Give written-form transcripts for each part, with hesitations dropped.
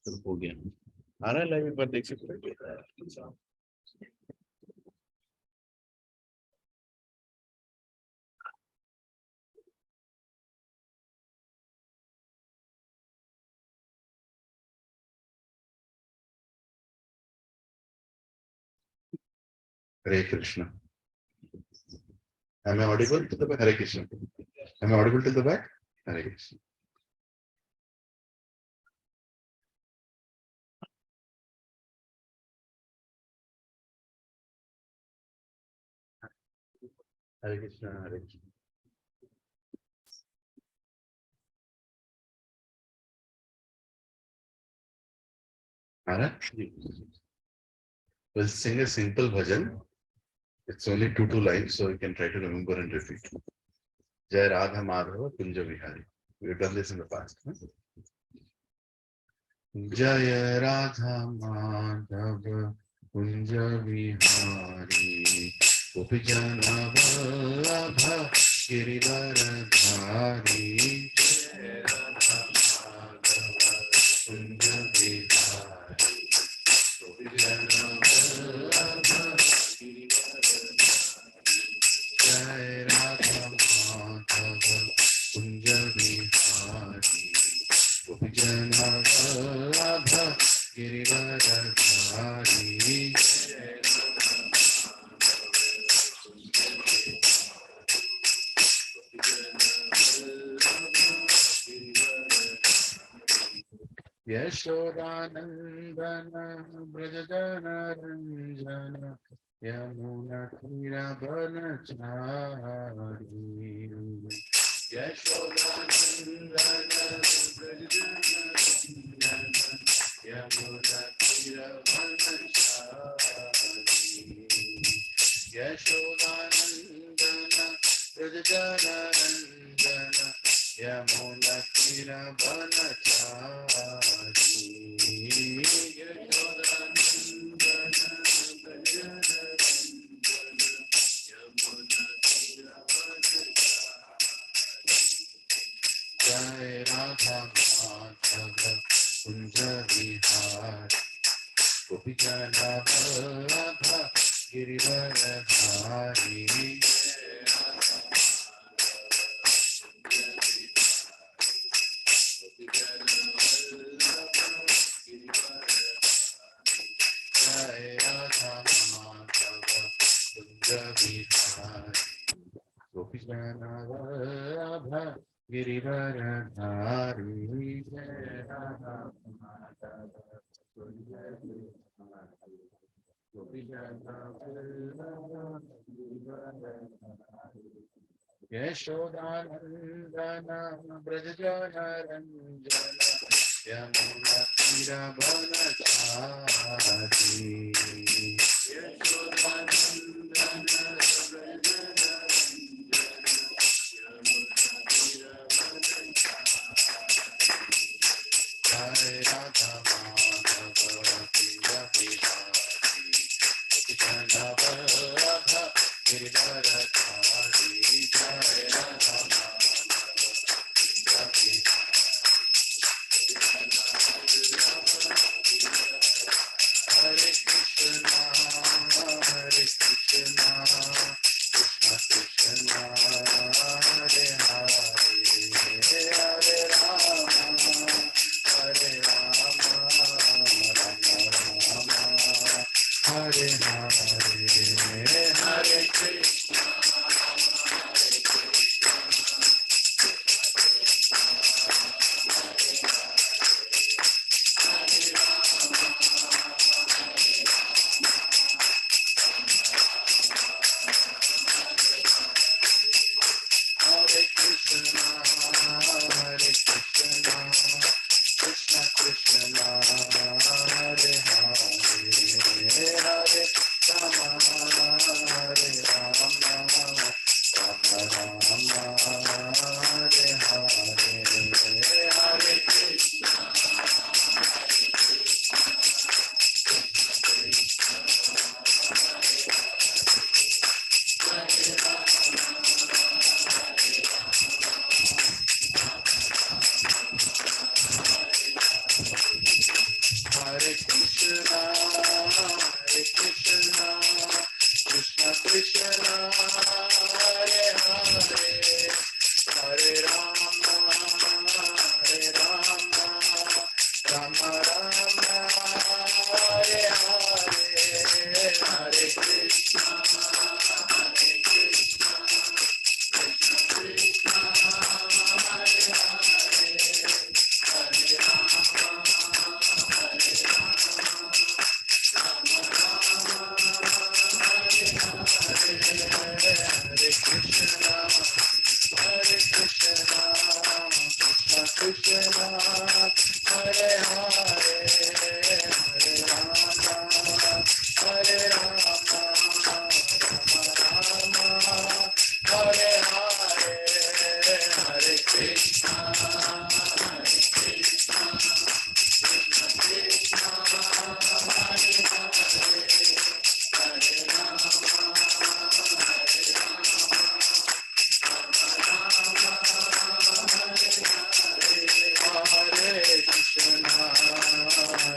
तो हो गया। आ रहा है लाइव, एक बार देख सकते हैं। हरे Krishna. Am I audible to the back? Hare Krishna. Am I audible to the back? Hare Krishna. Hare Krishna. Hare Krishna. Alright. We'll sing a simple bhajan. It's only two lines, so you can try to remember and repeat. Jai Radha Madhava Kunja Vihari. We've done this in the past. Huh? Jai Radha Madhava Kunja Vihari Gopijana Vallabha Giridharadhari. Jai Radha Madhava Kunja Vihari Gopijana Vallabha Jai Radha Madhava Kunja Vihari Gopijana Vallabha Giridharadhari. Yashodanandana Brajadana Ranjana Yamuna Tirabhanachari. Yashodanandana Brajadana Ranjana Yamuna Tirabhanachari. Yashodanandana Brajadana Ranjana Yamuna Tirabhanachari. Yashodanandana Brajadana Ranjana Yamuna Tirabhanachari. Jai Radha Madhava Kunja Vihari Gopijana Vallabha Giridharadhari. Jai Radha Madhava Kunja Vihari Gopijana Vallabha Giridharadhari. Jai Radha Madhava Kunja Vihari Gopijana Vallabha Giridharadhari. Yashodanandana Brajajana Ranjana Yamuna Tirabhanachari. Yashodanandana Brajajana Ranjana Yamuna Tirabhanachari. Jai Radha Madhava Kunja Vihari Gopijana Vallabha Giridharadhari. Jai Radha Madhava Kunja Vihari. Hare Krishna, Hare Krishna, Krishna Krishna, Hare Hare, Hare Rama, Hare Rama, Rama Rama, Hare Hare, Hare Krishna, Hare Krishna, Hare Rama, Hare Krishna, Hare Krishna, Krishna Krishna, Hare Hare, Hare Rama, Hare Rama, Rama Rama, Hare Hare, Hare Krishna, Hare Krishna, Krishna Krishna, Hare Hare, Hare Rama, Hare Rama, Krishna, Hare Hare, Hare Rama, Hare Rama, Rama Rama, Hare Hare, Hare Krishna, Krishna Krishna, Hare Hare, Hare Rama, Hare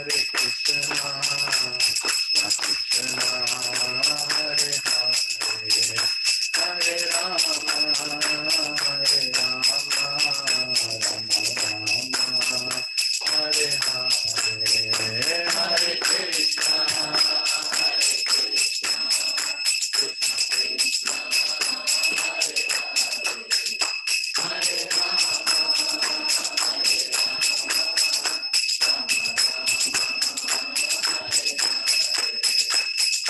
Krishna, Hare Krishna, Krishna Krishna, Hare Hare, Hare Rama, Hare Rama, Rama Rama, Hare Hare, Hare Krishna, Hare Krishna, Krishna Krishna, Hare Rama,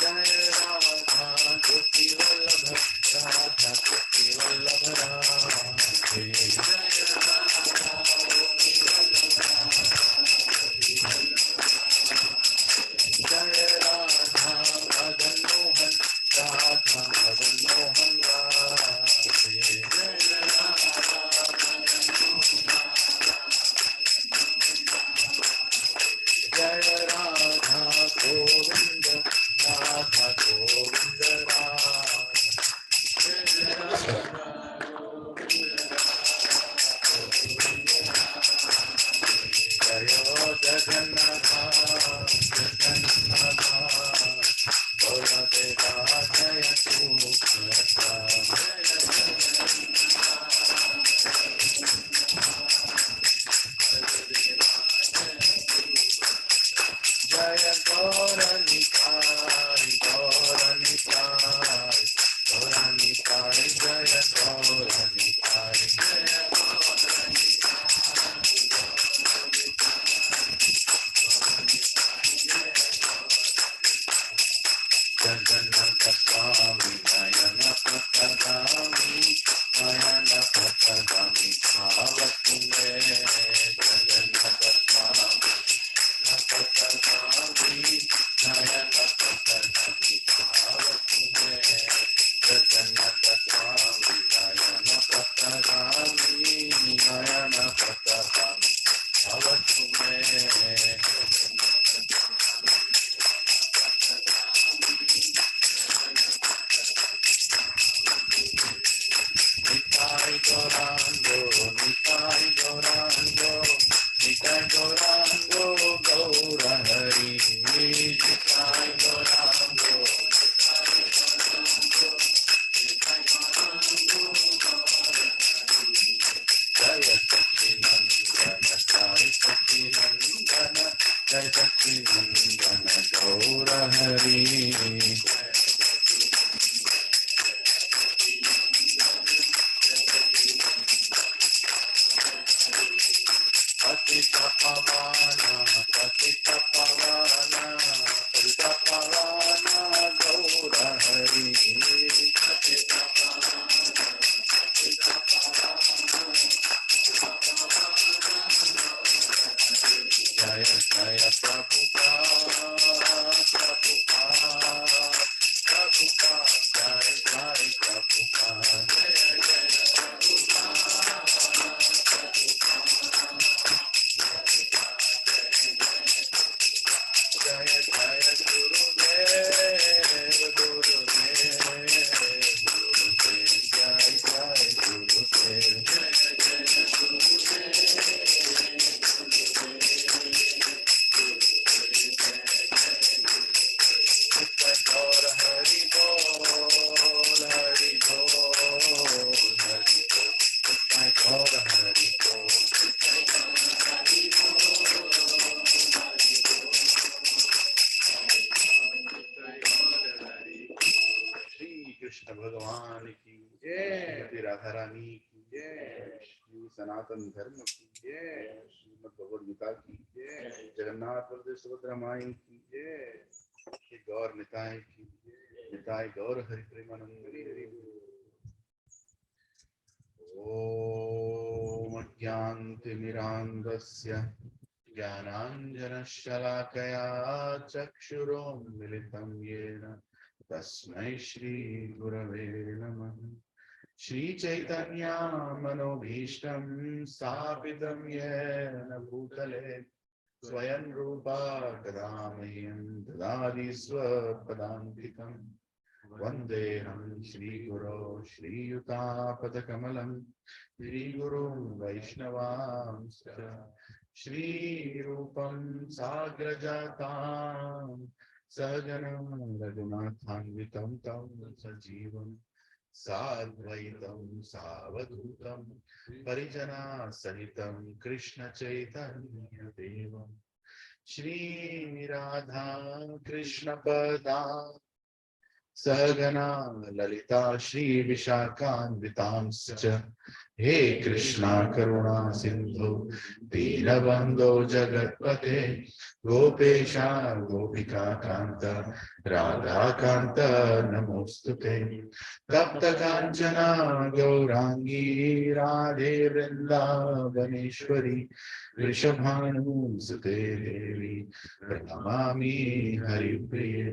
Jai Radha Gopi Vallabha, Radha Gopi Vallabha Radhe. Jai Radha Gopi Vallabha, Jai Radha Madan Mohan, Radha Madan Mohan Radhe. Jai Radha Madan Mohan, Jai Radha Govinda, Radha Govinda Radha. Jai Radha Govinda, Jaya Jagannatha, Jagannatha, Baladeva Jaya Subhadra, Jaya Jaya Gaura Nitai, Gaura Nitai, Gaura Nitai, Jaya Gaura Nitai, Jaya Gaura Jagannatha Swami, Nayana Patagami, Nayana Patagami, Bhavakume, Jagannatha Swami, Patagami, Nayana Patagami, Bhavakume, Jagannatha Swami, Nayana Patagami, Nayana Patagami, Bhavakume. Nitai Gauranga, Nitai Gauranga, Nitai Gauranga, Gaura Hari. Nitai Gauranga, Nitai Gauranga, Jaya Sachinandana, Jaya Sachinandana, Jaya Sachinandana, Gaura Hari. Patita Pavana, Patita Pavana, Patita Pavana, Gaura Hari. Patita Pavana, Patita Pavana, Jaya Jaya Prabhupada, Prabhupada, Prabhupada, Jaya Jaya Prabhupada, Jaya Jaya Prabhupada. Jaya Jaya Gurudev, Gurudev, Gurudev, Jaya Jaya Gurudev, Jaya Jaya Gurudev, Gaur Hari Bol, Hari Bol, Hari Bol, Gaur Hari Bol, Hari Shri Krishna Bhagavan ki jai, Shri Radha Rani ki jai, Shri Sanatan Dharma ki jai, Shrimad Bhagavad Gita ki jai, Jagannath Baldev Subhadra Mai ki jai, Shri Gaur Nitai ki jai, Nitai Gaur Hari Premanand Hari Hari. Om ज्ञानतिमिरान्धस्य ज्ञानाञ्जनशलाकया चक्षुरोन्मिलितं येन तस्मै श्रीगुरवे नमः। श्रीचैतन्यमनोभीष्टं स्थापितं येन भूतले स्वयं रूपा कदा मह्यं ददाति स्वपदान्तिकम्। वन्देऽहं श्रीगुरो श्रीयुतापदकमलं श्रीगुरुं वैष्णवांश्च श्रीरूपं साग्रजातां सहगणं रघुनाथान्वितं तं सजीवं साद्वैतं सावधूतं परिजनासहितं कृष्णचैतन्यदेवं श्रीराधा कृष्णपदा सहगना ललिता श्री विशाखान्वितांश्च हे कृष्णा करुणा सिंधु दीनबन्धो जगत्पते गोपेशा गोपिका कांत राधा कांत नमोस्तुते। तप्त कांचना गौरांगी राधे वृंदावनेश्वरी वृषभानुसुते देवी प्रणमामि हरिप्रिये।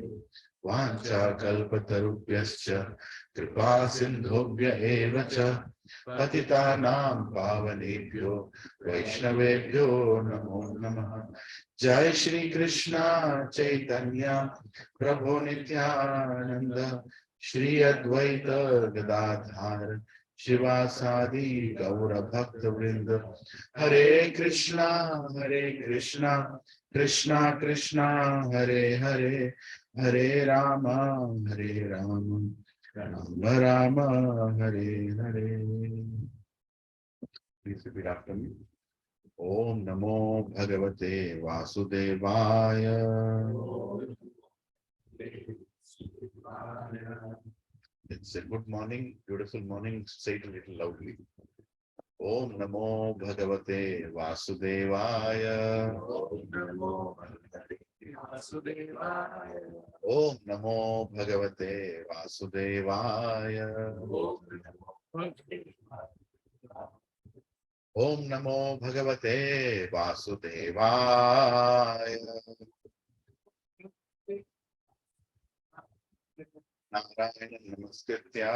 वाञ्छाकल्पतरुभ्यश्च कृपा सिन्धुभ्य एव च पतितानां पावनेभ्यो वैष्णवेभ्यो नमो नमः। जय श्री कृष्ण चैतन्य प्रभु नित्यानंद श्री अद्वैत गदाधर शिवासादि गौर भक्त वृंद। हरे Krishna Krishna Krishna Hare Hare Hare Ram Ram Ram Hare Hare. Please repeat after me. Om Namo Bhagavate Vasudevaya. It's a good morning, beautiful morning. Say it a little loudly. Om Namo Bhagavate Vasudevaya. Om Namo Bhagavate Vasudevaya. Om Namo Bhagavate Vasudevaya. Narayana Namaskritya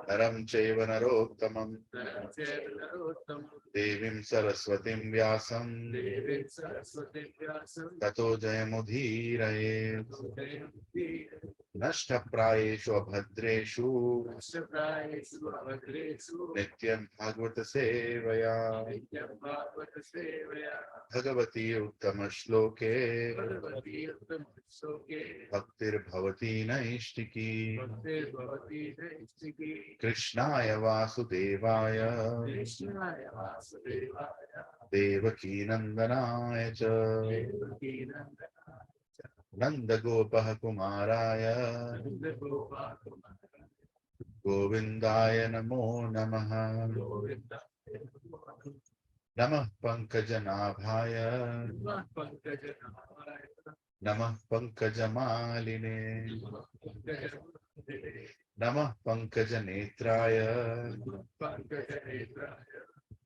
Naram Chaiva Narottamam Devim Saraswatim Vyasam Tato Jayamudhiraye Nashtaprayeshu Abhadreshu Nityam Bhagavata Sevaya Bhagavati Uttama Shloke Bhaktir Bhavati Naishtiki Krishnaya Vasudevaya Devaki Nandanaya Cha Nanda Gopah Kumaraya Govindaya Namo Namaha Namah Pankajanabhaya Namah Pankajamaline Namah Pankajanetraya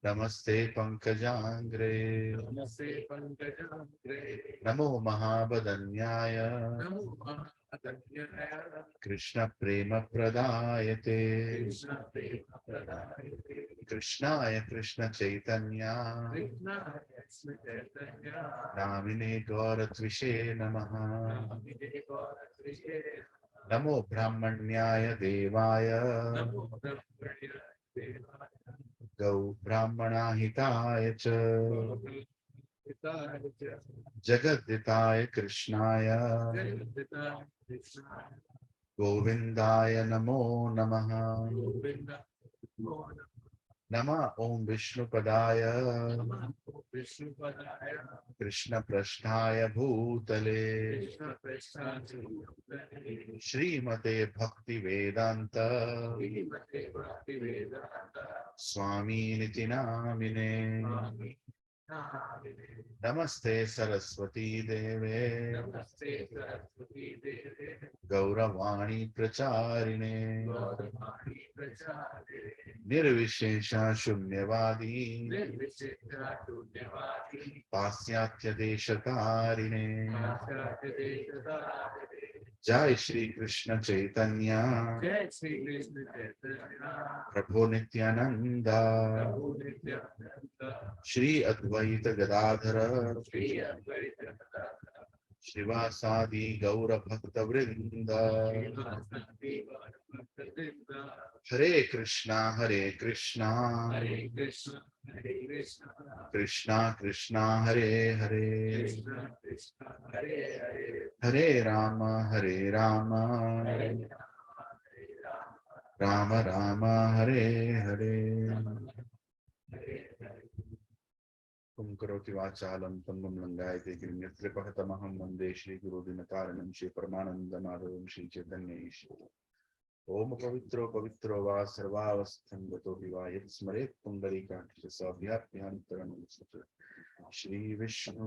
Namaste Pankajangre Namo Mahabadanyaya Krishna Prema Pradayate Krishnaya Krishna Chaitanya Namine Gauratvishe Namaha Namo Brahmanyaya Devaya Gau Brahmana Hitaya Cha Jagadhitaya Krishnaya Govindaya Namo Namaha Nama Om Vishnu Padaya Krishna Prasthaya Bhutale Srimate Bhakti Vedanta Swami Niti Namine Namaste Saraswati Deve Gauravani Pracharine Nirvishesha Shunyavadi Pasyatya Deshatarine Jai Shri Krishna Chaitanya Prabhu Nityananda Shri Advaita Gadadhara Shivasadi Gaura Bhakta Vrinda Hare Krishna Krishna Krishna Hare Hare Hare Rama Rama Rama Hare Hare Kum karoti vachalam tangam langayate गिरिन्यत्रिपहतमहं वन्दे श्रीगुरुदिनकारणं श्री परमानन्दमाधवं श्री चैतन्य ईश्वरम् ओम पवित्रो पवित्रो वा सर्वावस्थं गतो वा यत् स्मरेत् पुण्डरीकाक्षस्य स्वाभ्याप्यान्तरं Shri Vishnu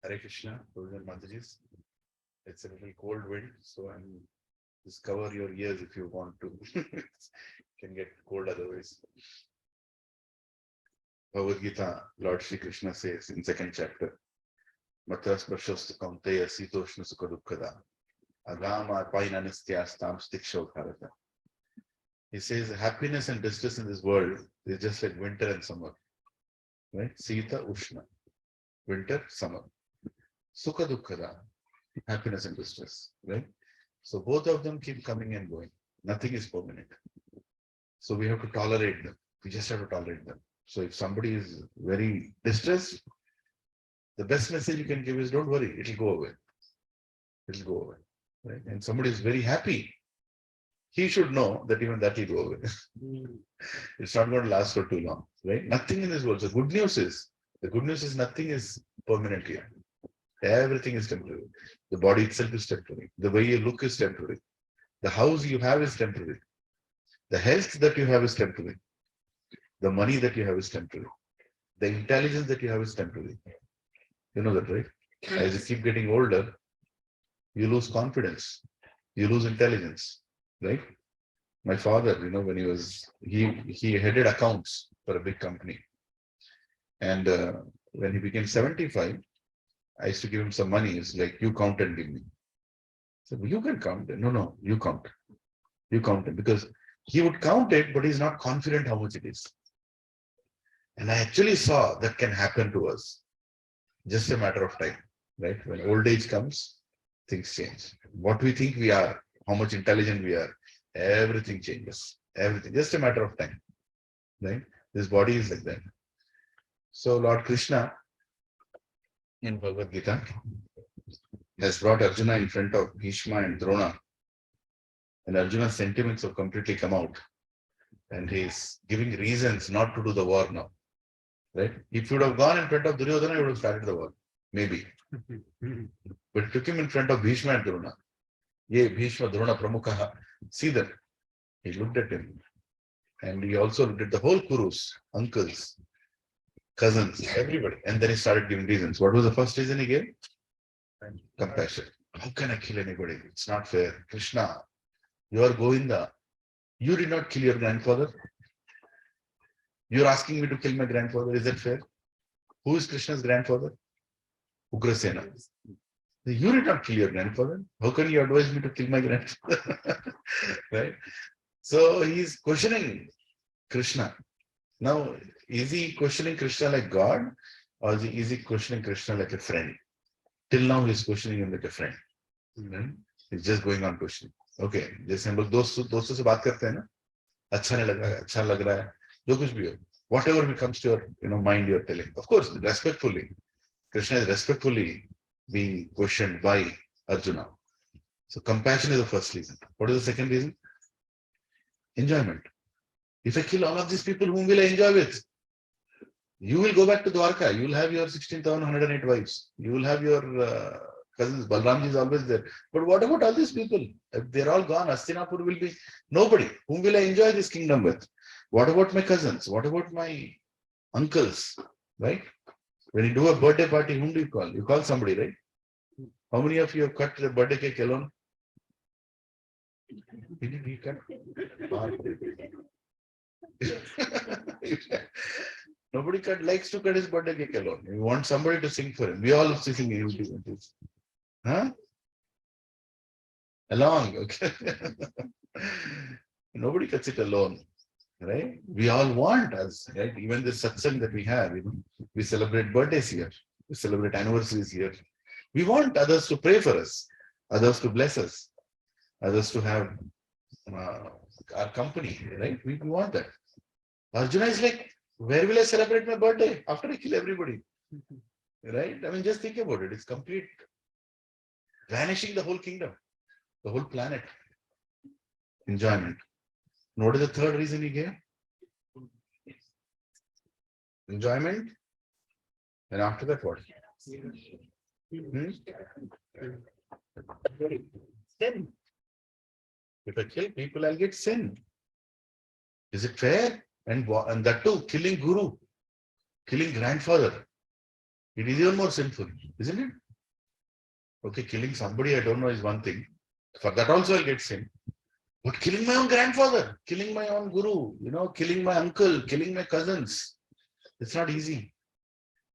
Hare Krishna, those are Matajis. It's a little cold wind, so I'm just cover your ears if you want to. Can get cold otherwise. Bhagavad Gita, Lord Shri Krishna says in second chapter, Matra Sparshasta Kaunteya Sitoshna Sukha Dukkada Agama Paina Nistyastam Stikshav Bharata. He says happiness and distress in this world is just like winter and summer. Right? Sita Ushna. Winter, summer. Sukha Dukkada. Happiness and distress. Right? So both of them keep coming and going. Nothing is permanent. So we have to tolerate them. We just have to tolerate them. So if somebody is very distressed, the best message you can give is don't worry, it'll go away. It'll go away. Right? And somebody is very happy, he should know that even that will go away. It's not going to last for too long. Right? Nothing in this world. So the good news is nothing is permanent here. Everything is temporary. The body itself is temporary. The way you look is temporary. The house you have is temporary. The health that you have is temporary. The money that you have is temporary. The intelligence that you have is temporary. You know that, right? As you keep getting older, you lose confidence. You lose intelligence, right? My father, when he headed accounts for a big company. And when he became 75, I used to give him some money. It's like, you count and give me. I said, well, you can count. No, you count. You count it. Because he would count it, but he's not confident how much it is. And I actually saw that can happen to us. Just a matter of time, right? When old age comes, things change. What we think we are, how much intelligent we are, everything changes. Everything. Just a matter of time, right? This body is like that. So Lord Krishna in Bhagavad Gita has brought Arjuna in front of Bhishma and Drona. And Arjuna's sentiments have completely come out. And he's giving reasons not to do the war now. Right? If you would have gone in front of Duryodhana, you would have started the war. Maybe. But it took him in front of Bhishma and Drona. Ye Bhishma Drona Pramukha. See that. He looked at him. And he also looked at the whole Kurus, uncles, cousins, everybody. And then he started giving reasons. What was the first reason he gave? Compassion. How can I kill anybody? It's not fair. Krishna, you are Govinda. You did not kill your grandfather. You're asking me to kill my grandfather. Is that fair? Who is Krishna's grandfather? Ugrasena. You did not kill your grandfather. How can you advise me to kill my grandfather? Right? So he's questioning Krishna. Now, is he questioning Krishna like God, or is he questioning Krishna like a friend? Till now, he's questioning him like a friend. He's just going on questioning. Okay, जैसे हम लोग दोस्तों से बात करते हैं ना, अच्छा नहीं लग रहा है, अच्छा लग रहा है, जो कुछ भी हो, whatever comes to your mind, you're telling. Of course, respectfully. Krishna is respectfully being questioned by Arjuna. So compassion is the first reason. What is the second reason? Enjoyment. If I kill all of these people, whom will I enjoy with? You will go back to Dwarka. You will have your 16,108 wives. You will have your cousins. Balramji is always there. But what about all these people? If they're all gone, Hastinapur will be nobody. Whom will I enjoy this kingdom with? What about my cousins? What about my uncles? Right? When you do a birthday party, whom do you call? You call somebody, right? How many of you have cut the birthday cake alone? Did you cut? Nobody likes to cut his birthday cake alone. We want somebody to sing for him. We all sing. Huh? Along, okay. Nobody cuts it alone, right? We all want us, right? Even the satsang that we have, we celebrate birthdays here, we celebrate anniversaries here. We want others to pray for us, others to bless us, others to have our company, right? We want that. Arjuna is like, where will I celebrate my birthday after I kill everybody? Right? I mean, just think about it. It's complete vanishing the whole kingdom, the whole planet. Enjoyment. And what is the third reason he gave? Enjoyment. And after that, what? Sin. If I kill people, I'll get sin. Is it fair? And that too, killing guru, killing grandfather. It is even more sinful, isn't it? Okay, killing somebody I don't know is one thing. For that also I'll get sin. But killing my own grandfather, killing my own guru, killing my uncle, killing my cousins, it's not easy.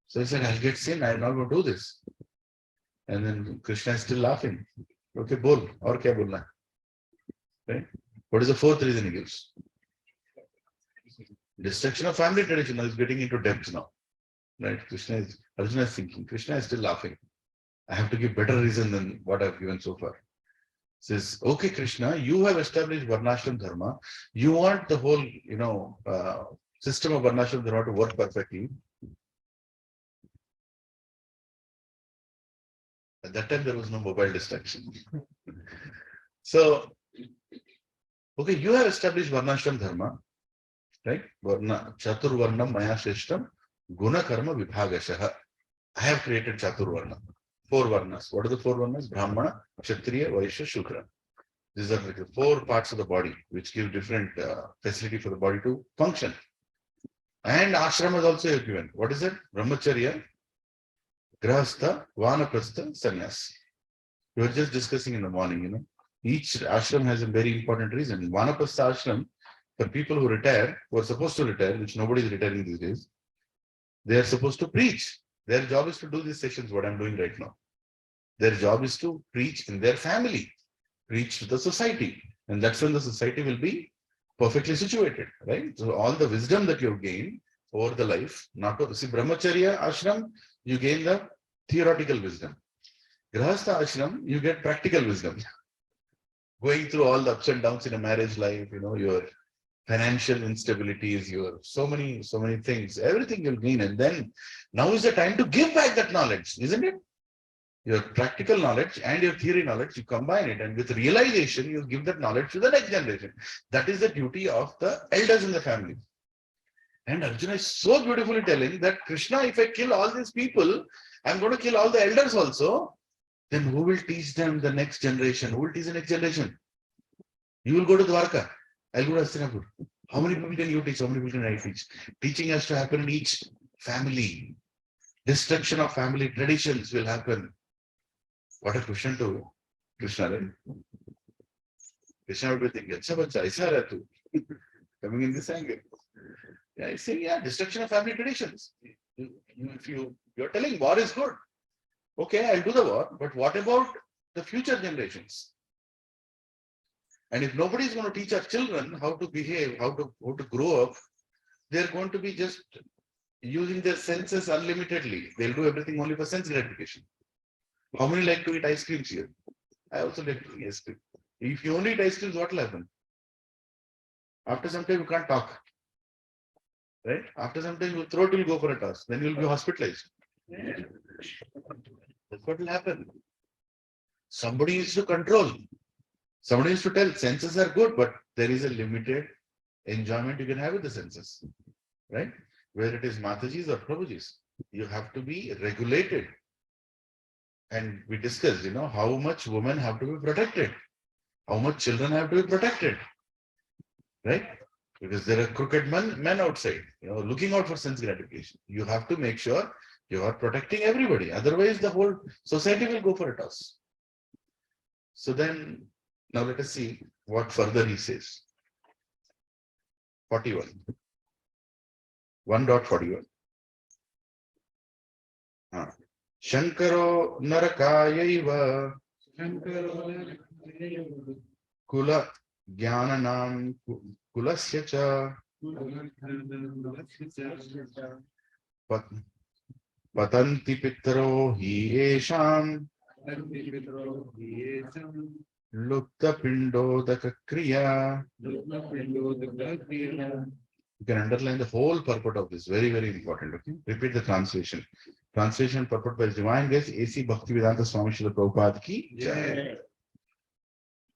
So he said, I'll get sin. I'm not going to do this. And then Krishna is still laughing. Okay, bol. Aur kya bolna? Right? What is the fourth reason he gives? Destruction of family tradition. Now he's getting into depth now. Right? Arjuna is thinking. Krishna is still laughing. I have to give better reason than what I've given so far. Says, okay, Krishna, you have established Varnashram Dharma. You want the whole, system of Varnashram Dharma to work perfectly. At that time, there was no mobile distraction. So, okay, you have established Varnashram Dharma, right? Chatur Varnam Maya Shreshtam Guna Karma Vibhagashaha. I have created Chatur Varna. 4 Varnas. What are the 4 Varnas? Brahmana, Kshatriya, Vaishya, Shudra. These are the 4 parts of the body which give different facility for the body to function. And ashram is also given. What is it? Brahmacharya, Grahastha, Vanaprastha, Sannyas. We were just discussing in the morning, Each ashram has a very important reason. Vanaprastha ashram, for people who retire, who are supposed to retire, which nobody is retiring these days, they are supposed to preach. Their job is to do these sessions, what I'm doing right now. Their job is to preach in their family, preach to the society. And that's when the society will be perfectly situated, right? So all the wisdom that you've gained over the life, not to see Brahmacharya ashram, you gain the theoretical wisdom. Grahastha ashram, you get practical wisdom. Going through all the ups and downs in a marriage life, your financial instabilities, your so many things, everything you'll gain. And then now is the time to give back that knowledge, isn't it? Your practical knowledge and your theory knowledge, you combine it, and with realization, you give that knowledge to the next generation. That is the duty of the elders in the family. And Arjuna is so beautifully telling that Krishna, if I kill all these people, I'm going to kill all the elders also. Then who will teach them the next generation? Who will teach the next generation? You will go to Dwarka. I'll go to Hastinapur. How many people can you teach? How many people can I teach? Teaching has to happen in each family. Destruction of family traditions will happen. What a question to Krishna, right? Krishna would be thinking, Acha bacha, aisa hai tu. Coming in this angle. Yeah, he's saying, destruction of family traditions. If you're telling war is good, okay, I'll do the war, but what about the future generations? And if nobody is going to teach our children how to behave, how to grow up, they're going to be just using their senses unlimitedly. They'll do everything only for sense gratification. How many like to eat ice creams here? I also like to eat ice cream. If you only eat ice creams, what will happen? After some time, you can't talk. Right? After some time, your throat will go for a toss. Then you'll be hospitalized. That's what will happen. Somebody needs to control. Somebody needs to tell. Senses are good, but there is a limited enjoyment you can have with the senses. Right? Whether it is Mataji's or Prabhuji's, you have to be regulated. And we discussed, how much women have to be protected, how much children have to be protected, right? Because there are crooked men outside, looking out for sense gratification. You have to make sure you are protecting everybody. Otherwise, the whole society will go for a toss. So then, now let us see what further he says. 41. 1.41. Shankaro narakayaiva kula jnananam kulasya cha patanti pitro hi esham lupta pindodaka kriya. You can underline the whole purport of this. Very, very important. Okay. Repeat the translation. Translation purport by His Divine Grace A.C. Bhaktivedanta Swami Srila Prabhupada ki jai.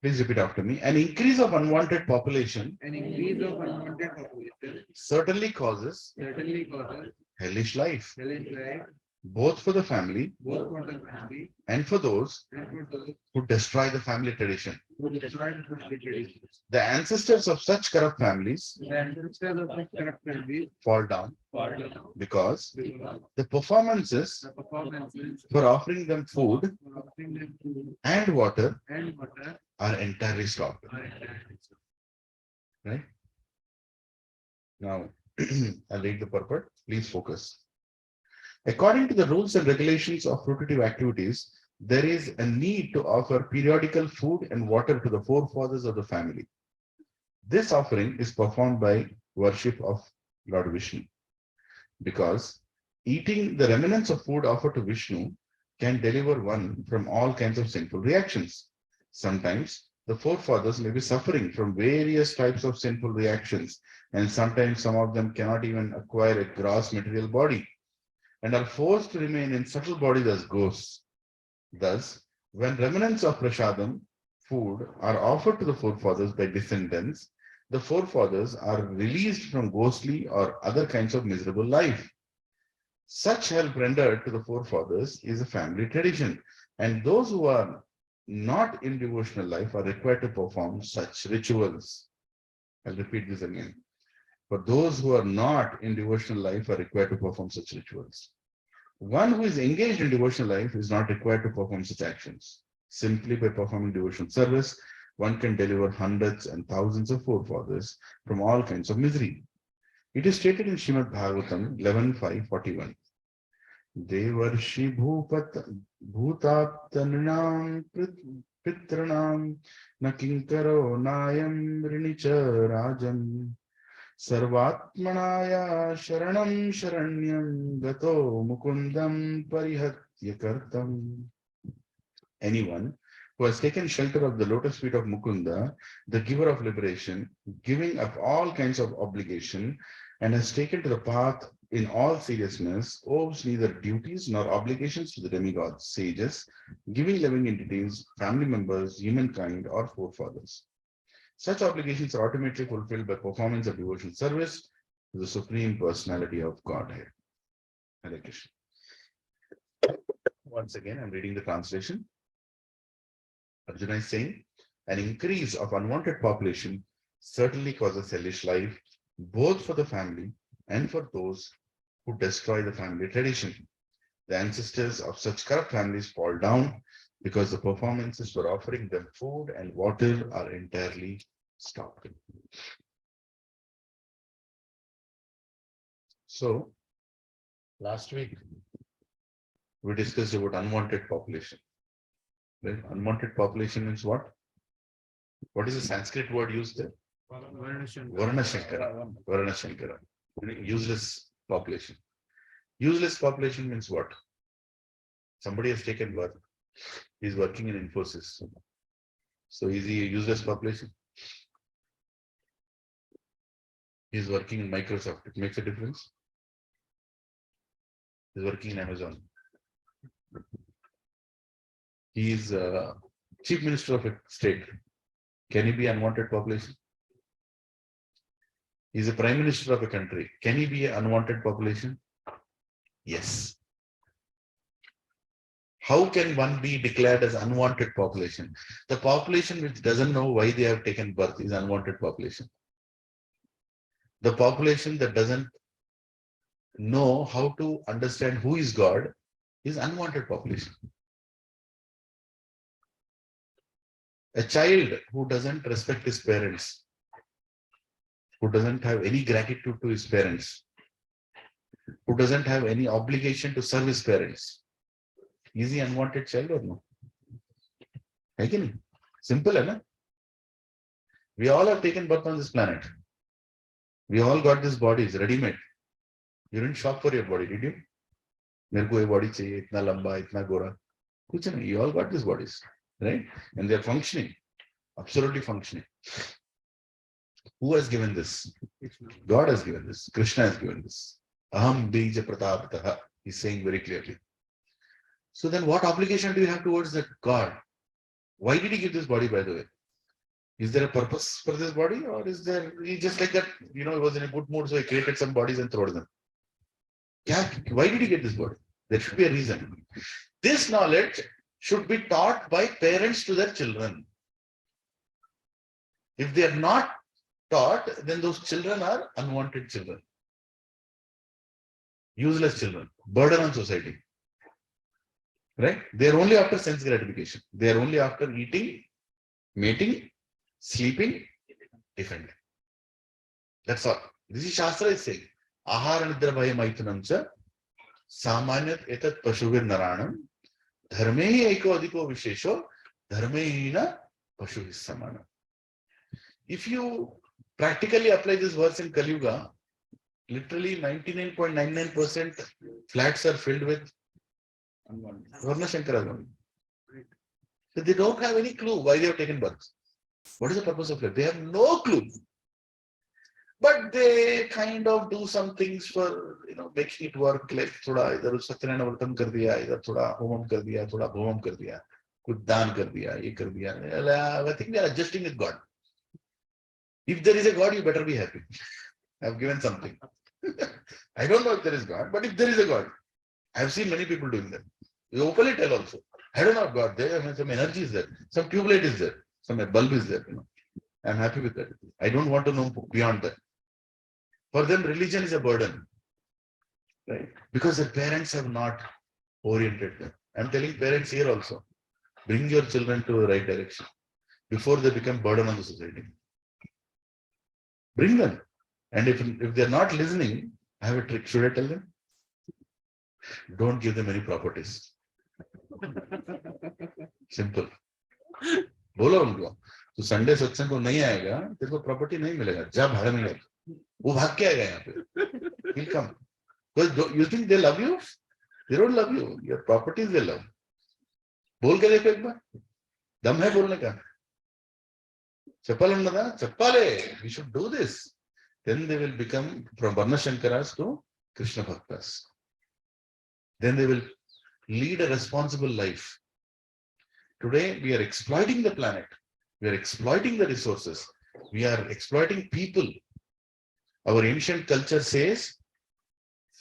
Please repeat after me. An increase of unwanted population certainly causes hellish life, both for the family and for those who destroy the family tradition. The ancestors of such corrupt families fall down because the performances for offering them food and water are entirely stopped. Right? Now, I'll read the purport. Please focus. According to the rules and regulations of fruitive activities, there is a need to offer periodical food and water to the forefathers of the family. This offering is performed by worship of Lord Vishnu, because eating the remnants of food offered to Vishnu can deliver one from all kinds of sinful reactions. Sometimes the forefathers may be suffering from various types of sinful reactions, and sometimes some of them cannot even acquire a gross material body and are forced to remain in subtle bodies as ghosts. Thus, when remnants of prasadam, food, are offered to the forefathers by descendants, the forefathers are released from ghostly or other kinds of miserable life. Such help rendered to the forefathers is a family tradition, and those who are not in devotional life are required to perform such rituals. I'll repeat this again. For those who are not in devotional life are required to perform such rituals. One who is engaged in devotional life is not required to perform such actions. Simply by performing devotional service, one can deliver hundreds and thousands of forefathers from all kinds of misery. It is stated in Srimad Bhagavatam 11.5.41. Devarshi bhutaptanam pitranam nakinkaro nayam rinicha rajan sarvatmanaya sharanam sharanyam gato mukundam parihatya kartam. Anyone who has taken shelter of the lotus feet of Mukunda, the giver of liberation, giving up all kinds of obligation, and has taken to the path in all seriousness, owes neither duties nor obligations to the demigods, sages, giving living entities, family members, humankind, or forefathers. Such obligations are ultimately fulfilled by performance of devotional service to the Supreme Personality of Godhead. Hare Krishna. Once again, I'm reading the translation. Arjuna is saying, an increase of unwanted population certainly causes hellish life, both for the family and for those who destroy the family tradition. The ancestors of such corrupt families fall down because the performances for offering them food and water are entirely stopped. So, last week, we discussed about unwanted population. Right? Unwanted population means what? What is the Sanskrit word used there? Varna Shankara. Varna Shankara. Useless population. Useless population means what? Somebody has taken work. He's working in Infosys. So is he a useless population? He's working in Microsoft. It makes a difference. He's working in Amazon. He is chief minister of a state. Can he be unwanted population? He's a prime minister of a country. Can he be an unwanted population? Yes. How can one be declared as unwanted population? The population which doesn't know why they have taken birth is unwanted population. The population that doesn't know how to understand who is God is unwanted population. A child who doesn't respect his parents, who doesn't have any gratitude to his parents, who doesn't have any obligation to serve his parents, is he unwanted child or no? Again, simple, है? We all have taken birth on this planet. We all got these bodies ready-made. You didn't shop for your body, did you? मेरे को ये body चाहिए, इतना लंबा, इतना गोरा. कुछ नहीं. You all got these bodies, right? And they're functioning, absolutely functioning. Who has given this? God has given this. Krishna has given this. Aham bija pratapataha. He's saying very clearly. So then what obligation do you have towards that God? Why did he give this body, by the way? Is there a purpose for this body, or is there, he just like that, he was in a good mood, so he created some bodies and threw them? Yeah, why did he get this body? There should be a reason. This knowledge should be taught by parents to their children. If they are not taught, then those children are unwanted children. Useless children, burden on society. Right? They are only after sense gratification. They are only after eating, mating, sleeping, defending. That's all. This is Shastra is saying. Ahara nidra bhaya maitunam cha samanyat etat pashuvir naranam dharme eko adhiko vishesho dharme na pashuvis samana. If you practically apply this verse in Kali Yuga, literally 99.99% flats are filled with Varna Shankara. So they don't have any clue why they have taken birth. What is the purpose of life? They have no clue. But they kind of do some things for making it work. Like thoda idhar Satyanarayana Vratam kar diya, idhar thoda homam kar diya, thoda bhomam kar diya, kuch daan kar diya, ye kar diya. I think they are adjusting with God. If there is a God, you better be happy. I have given something. I don't know if there is God, but if there is a God, I have seen many people doing that. You openly tell also. I don't know God. There, some energy is there, some tube light is there, some bulb is there. I'm happy with that. I don't want to know beyond that. For them, religion is a burden, right? Because their parents have not oriented them. I'm telling parents here also, bring your children to the right direction before they become burden on the society. Bring them. And if they're not listening, I have a trick. Should I tell them? Don't give them any properties. Simple. बोलो उनको तो Sunday सत्संग को नहीं आएगा तेरे को property नहीं मिलेगा जा भाड़ा में वो भाग के आएगा यहाँ पे he'll come because you think they love you, they don't love you, your properties they love. बोल के देखो एक बार दम है बोलने का चप्पल उन्नदा चप्पाले we should do this, then they will become from Varna Shankaras to Krishna Bhaktas. Then they will lead a responsible life. Today, we are exploiting the planet. We are exploiting the resources. We are exploiting people. Our ancient culture says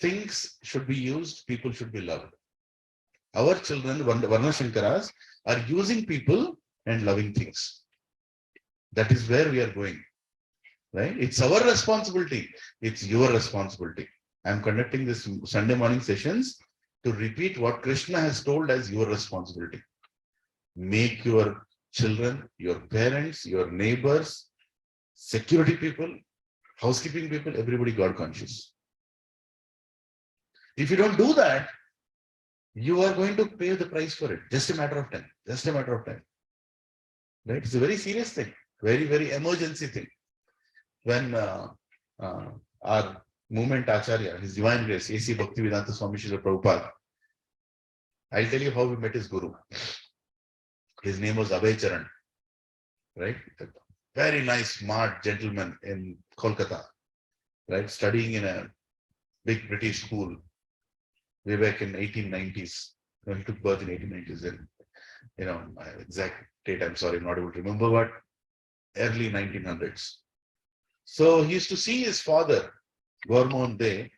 things should be used, people should be loved. Our children, Varna Shankaras, are using people and loving things. That is where we are going. Right? It's our responsibility. It's your responsibility. I'm conducting this Sunday morning sessions to repeat what Krishna has told as your responsibility. Make your children, your parents, your neighbors, security people, housekeeping people, everybody God conscious. If you don't do that, you are going to pay the price for it. Just a matter of time. Just a matter of time. Right? It's a very serious thing. Very, very emergency thing. When our movement Acharya, His Divine Grace, A.C. Bhaktivedanta Swami Srila Prabhupada, I'll tell you how we met his guru. His name was Abhay Charan, right? A very nice, smart gentleman in Kolkata, right? Studying in a big British school way back in 1890s. When he took birth in 1890s, and exact date, I'm sorry, I'm not able to remember, but early 1900s. So he used to see his father, Gormon Day,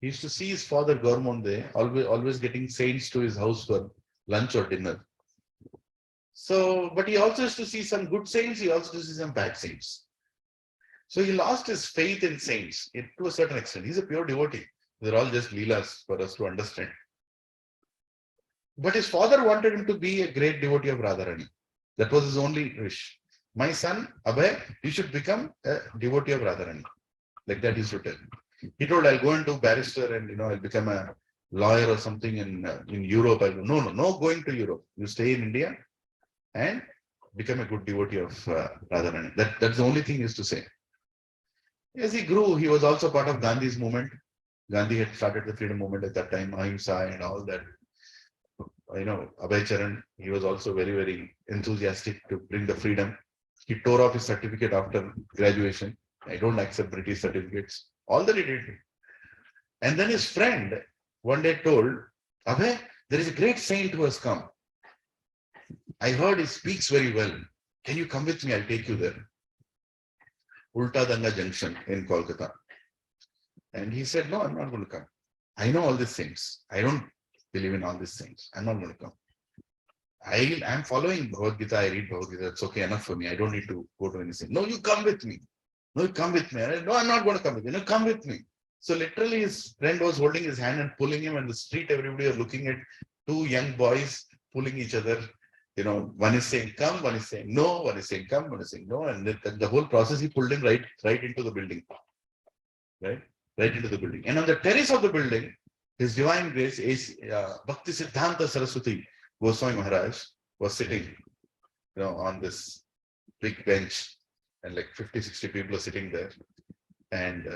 He used to see his father Gormonde always getting saints to his house for lunch or dinner. So, but he also used to see some good saints, he also used to see some bad saints. So he lost his faith in saints to a certain extent. He's a pure devotee. They're all just leelas for us to understand. But his father wanted him to be a great devotee of Radharani. That was his only wish. My son, Abhay, you should become a devotee of Radharani. Like that he used to tell. He told, I'll go and do barrister and, I'll become a lawyer or something in Europe. I go, no going to Europe. You stay in India and become a good devotee of Radharani. That's the only thing he used to say. As he grew, he was also part of Gandhi's movement. Gandhi had started the freedom movement at that time, Ahimsa and all that. Abhay Charan, he was also very, very enthusiastic to bring the freedom. He tore off his certificate after graduation. I don't accept British certificates. All that he did. And then his friend one day told, Abhay, there is a great saint who has come. I heard he speaks very well. Can you come with me? I'll take you there. Ulta Danga Junction in Kolkata. And he said, no, I'm not going to come. I know all these things. I don't believe in all these things. I'm not going to come. I'm following Bhagavad Gita. I read Bhagavad Gita. It's okay enough for me. I don't need to go to anything. No, you come with me. No, you come with me. No, I'm not going to come with you. No, come with me. So literally his friend was holding his hand and pulling him on the street. Everybody was looking at two young boys pulling each other. One is saying come, one is saying no, one is saying come, one is saying no. And the whole process, he pulled him right into the building. Right into the building. And on the terrace of the building, His Divine Grace is Bhakti Siddhanta Saraswati Goswami Maharaj was sitting, on this big bench, and like 50, 60 people are sitting there. And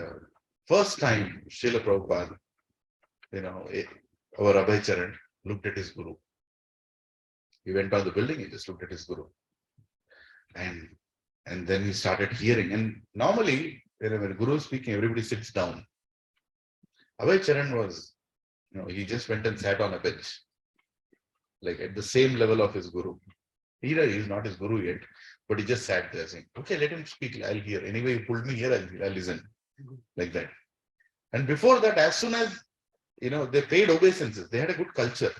first time Srila Prabhupada, our Abhay Charan looked at his Guru. He went on the building, he just looked at his Guru. And then he started hearing. And normally, when Guru is speaking, everybody sits down. Abhay Charan was, he just went and sat on a bench, like at the same level of his Guru. He's not his Guru yet, but he just sat there saying, okay, let him speak, I'll hear. Anyway, he pulled me here, I'll listen. Like that. And before that, as soon as, they paid obeisances, they had a good culture.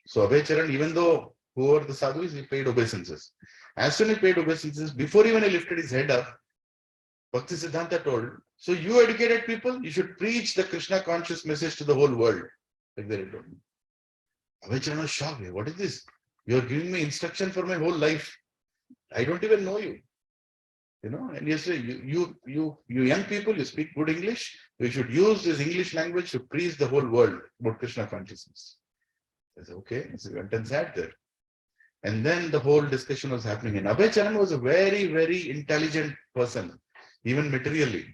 So Abhay Charan, even though whoever the sadhu is, he paid obeisances. As soon as he paid obeisances, before even he lifted his head up, Bhakti Siddhanta told, so you educated people, you should preach the Krishna conscious message to the whole world. Like that he told. Abhay Charan was shocked. What is this? You are giving me instruction for my whole life. I don't even know you. And you say, you young people, you speak good English. You should use this English language to preach the whole world about Krishna consciousness. I said, okay. So we went and sat there. And then the whole discussion was happening. And Abhay Charan was a very, very intelligent person, even materially.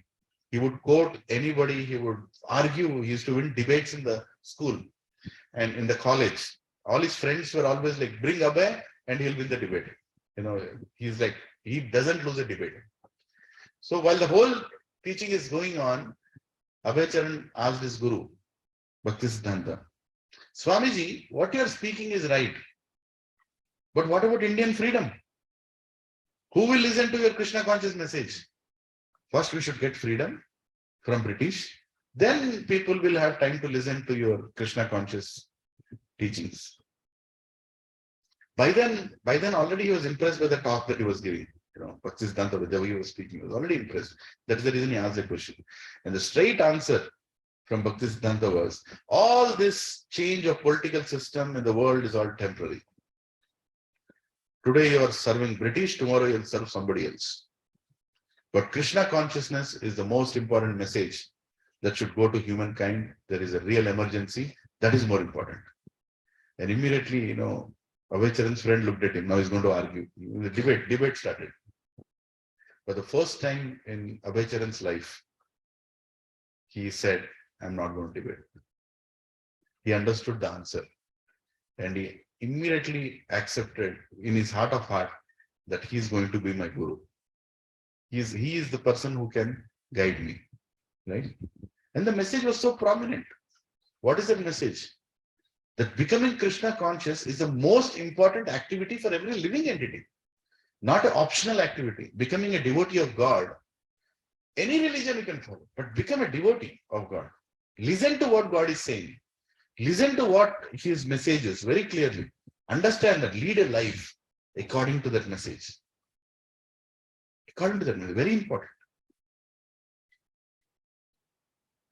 He would quote anybody, he would argue. He used to win debates in the school and in the college. All his friends were always like, bring Abhay and he'll win the debate. He's like, he doesn't lose a debate. So while the whole teaching is going on, Abhay Charan asked his Guru, Bhakti Siddhanta, Swamiji, what you are speaking is right. But what about Indian freedom? Who will listen to your Krishna conscious message? First, we should get freedom from British. Then people will have time to listen to your Krishna conscious teachings. By then already he was impressed by the talk that he was giving. Bhakti Siddhanta, the way he was speaking, he was already impressed. That's the reason he asked the question. And the straight answer from Bhakti Siddhanta was, all this change of political system in the world is all temporary. Today you are serving British, tomorrow you'll serve somebody else. But Krishna consciousness is the most important message that should go to humankind. There is a real emergency. That is more important. And immediately, Abhay Charan's friend looked at him. Now he's going to argue. The debate started. For the first time in Abhay Charan's life, he said, I'm not going to debate. He understood the answer. And he immediately accepted in his heart of heart that he's going to be my Guru. He is the person who can guide me. Right? And the message was so prominent. What is that message? That becoming Krishna conscious is the most important activity for every living entity. Not an optional activity. Becoming a devotee of God. Any religion you can follow, but become a devotee of God. Listen to what God is saying. Listen to what his message is very clearly. Understand that. Lead a life according to that message. According to that message. Very important.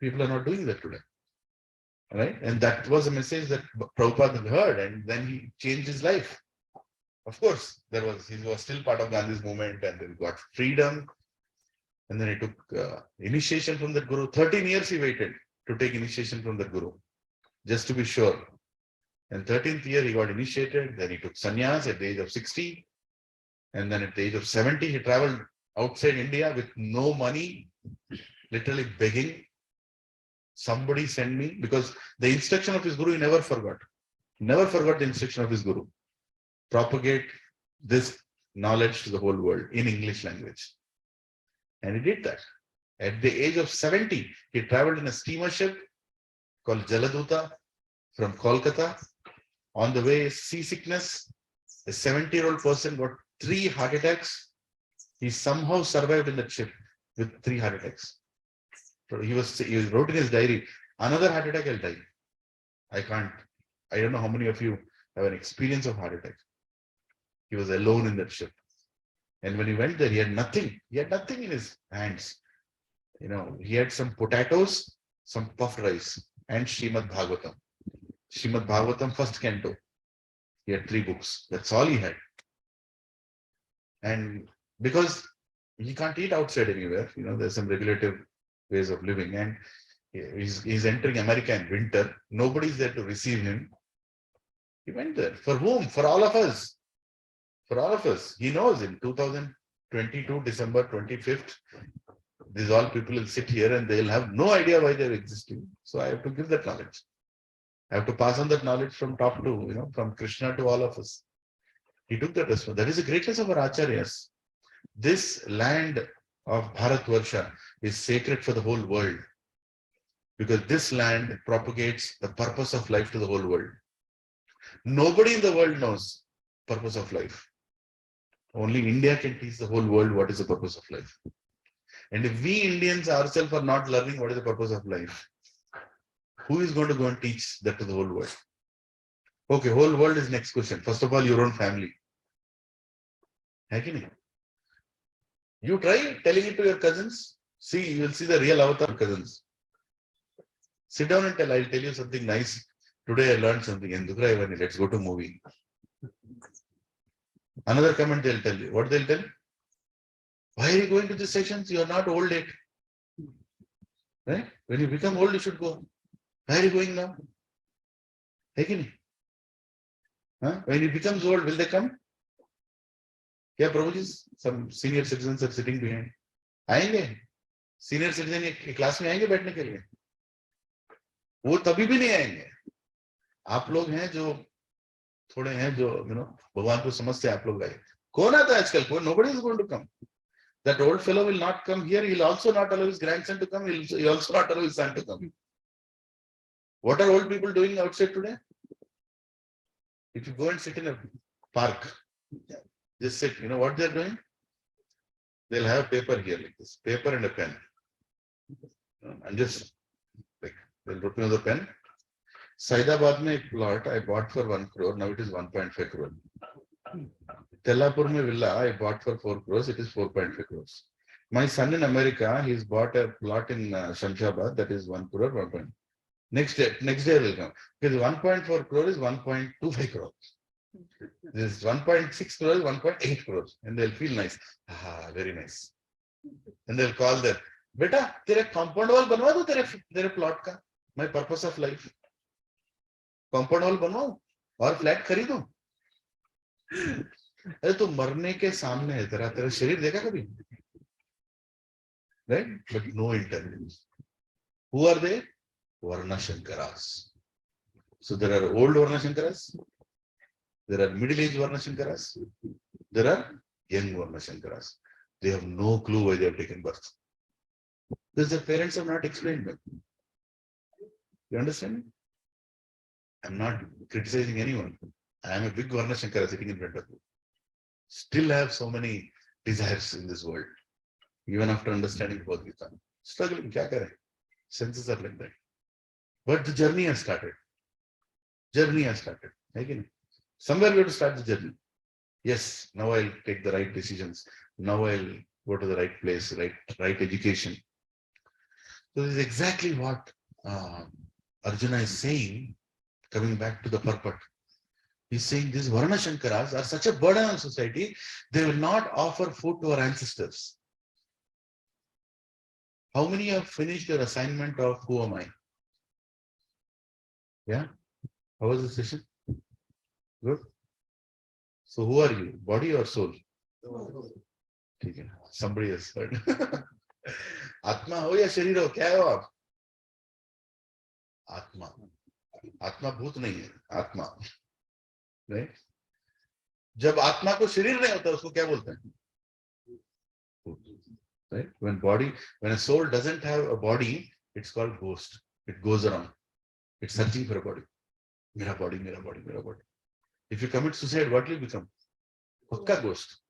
People are not doing that today. Right? And that was a message that Prabhupada heard, and then he changed his life. Of course, he was still part of Gandhi's movement, and then got freedom. And then he took initiation from that Guru. 13 years he waited to take initiation from that Guru, just to be sure. And 13th year he got initiated. Then he took sannyas at the age of 60. And then at the age of 70, he traveled outside India with no money, literally begging. Somebody send me, because the instruction of his Guru he never forgot. Never forgot the instruction of his Guru. Propagate this knowledge to the whole world in English language. And he did that. At the age of 70, he traveled in a steamer ship called Jaladuta from Kolkata. On the way, seasickness. A 70-year-old person got 3 heart attacks. He somehow survived in that ship with 3 heart attacks. So he wrote in his diary, another heart attack, I'll die. I don't know how many of you have an experience of heart attack. He was alone in that ship. And when he went there, he had nothing. He had nothing in his hands. He had some potatoes, some puffed rice, and Srimad Bhagavatam. Srimad Bhagavatam, first canto. He had 3 books. That's all he had. And because he can't eat outside anywhere, there's some regulative ways of living. And he's entering America in winter. Nobody's there to receive him. He went there. For whom? For all of us. For all of us. He knows in 2022, December 25th, these all people will sit here and they'll have no idea why they're existing. So I have to give that knowledge. I have to pass on that knowledge from top to, from Krishna to all of us. He took that responsibility. That is the greatness of our acharyas. This land of Bharatvarsha is sacred for the whole world, because this land propagates the purpose of life to the whole world. Nobody in the world knows purpose of life. Only India can teach the whole world what is the purpose of life. And if we Indians ourselves are not learning what is the purpose of life, who is going to go and teach that to the whole world? Okay, whole world is next question. First of all, your own family. You try telling it to your cousins. See, you will see the real avatar cousins. Sit down and I'll tell you something nice. Today I learned something. Let's go to movie. Another comment they'll tell you. What they'll tell? Why are you going to these sessions? You are not old yet. Right? When you become old, you should go. Why are you going now? When he becomes old, will they come? Yeah, Prabhuji, some senior citizens are sitting behind. आएंगे senior citizen की class में आएंगे बैठने के लिए? वो तभी भी नहीं आएंगे. आप लोग हैं जो थोड़े हैं जो भगवान को समझते हैं. आप लोग आए. कौन आता है आजकल? कोई? Nobody is going to come. That old fellow will not come here. He'll also not allow his grandson to come. He'll also not allow his son to come. What are old people doing outside today? If you go and sit in a park, just sit. You know what they're doing? They'll have paper here like this, paper and a pen. And just like they'll put me on the pen. Saidabad mein ek plot I bought for 1 crore. Now it is 1.5 crore. Tellapur mein villa I bought for 4 crores. It is 4.5 crores. My son in America, he's bought a plot in Shamshabad that is 1 crore. 1. Next day will come. Because 1.4 crore is 1.25 crores. This 1.6 crore is 1.8 crores. And they'll feel nice. Ah, very nice. And they'll call them, Beta, tere compound wall banwa do tere plot ka. My purpose of life. Compound wall banwa और flat खरीदो. अरे तो मरने के सामने है तेरा शरीर देखा कभी? Right? But no intelligence. Who are they? Varna Shankaras. So there are old Varna Shankaras, there are middle-aged Varna Shankaras, there are young Varna Shankaras. They have no clue why they have taken birth. Because their parents have not explained them. You understand? I'm not criticizing anyone. I am a big Varna Shankara sitting in front of you. Still have so many desires in this world. Even after understanding Bhagavad Gita. Struggling, kya kare? Senses are like that. But the journey has started. Journey has started. Again, somewhere we have to start the journey. Yes, now I'll take the right decisions. Now I'll go to the right place, right education. So this is exactly what Arjuna is saying, coming back to the purport. He's saying these Varna Shankaras are such a burden on society, they will not offer food to our ancestors. How many have finished your assignment of who am I? Yeah? How was the session? Good. So who are you? Body or soul? Okay. Somebody has heard. Atma ho ya sharir ho? Kya ho aap? Atma. आत्मा भूत नहीं है, आत्मा नहीं. जब आत्मा को शरीर नहीं होता उसको क्या बोलते हैं? Right? When a soul doesn't have a body, it's called ghost. It goes around. It's searching for a body. Mera body, mera body, mera body. If you commit suicide, what will you become? Pakka ghost.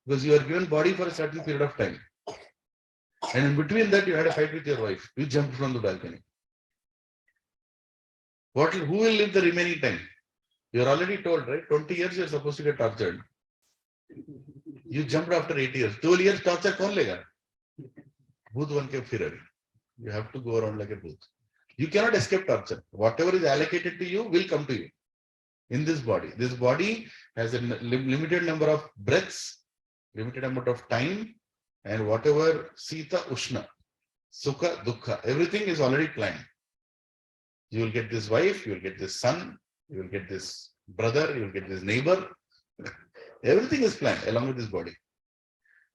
Because you are given body for a certain period of time. And in between that, you had a fight with your wife. You jumped from the balcony. Who will live the remaining time? You're already told, right? 20 years you're supposed to get tortured. You jumped after 8 years. 12 years torture kaun lega? Bhoot ban ke phir. You have to go around like a bhoot. You cannot escape torture. Whatever is allocated to you will come to you in this body. This body has a limited number of breaths, limited amount of time, and whatever Sita, Ushna, Sukha, Dukkha, everything is already planned. You will get this wife, you will get this son, you will get this brother, you will get this neighbor. Everything is planned along with this body.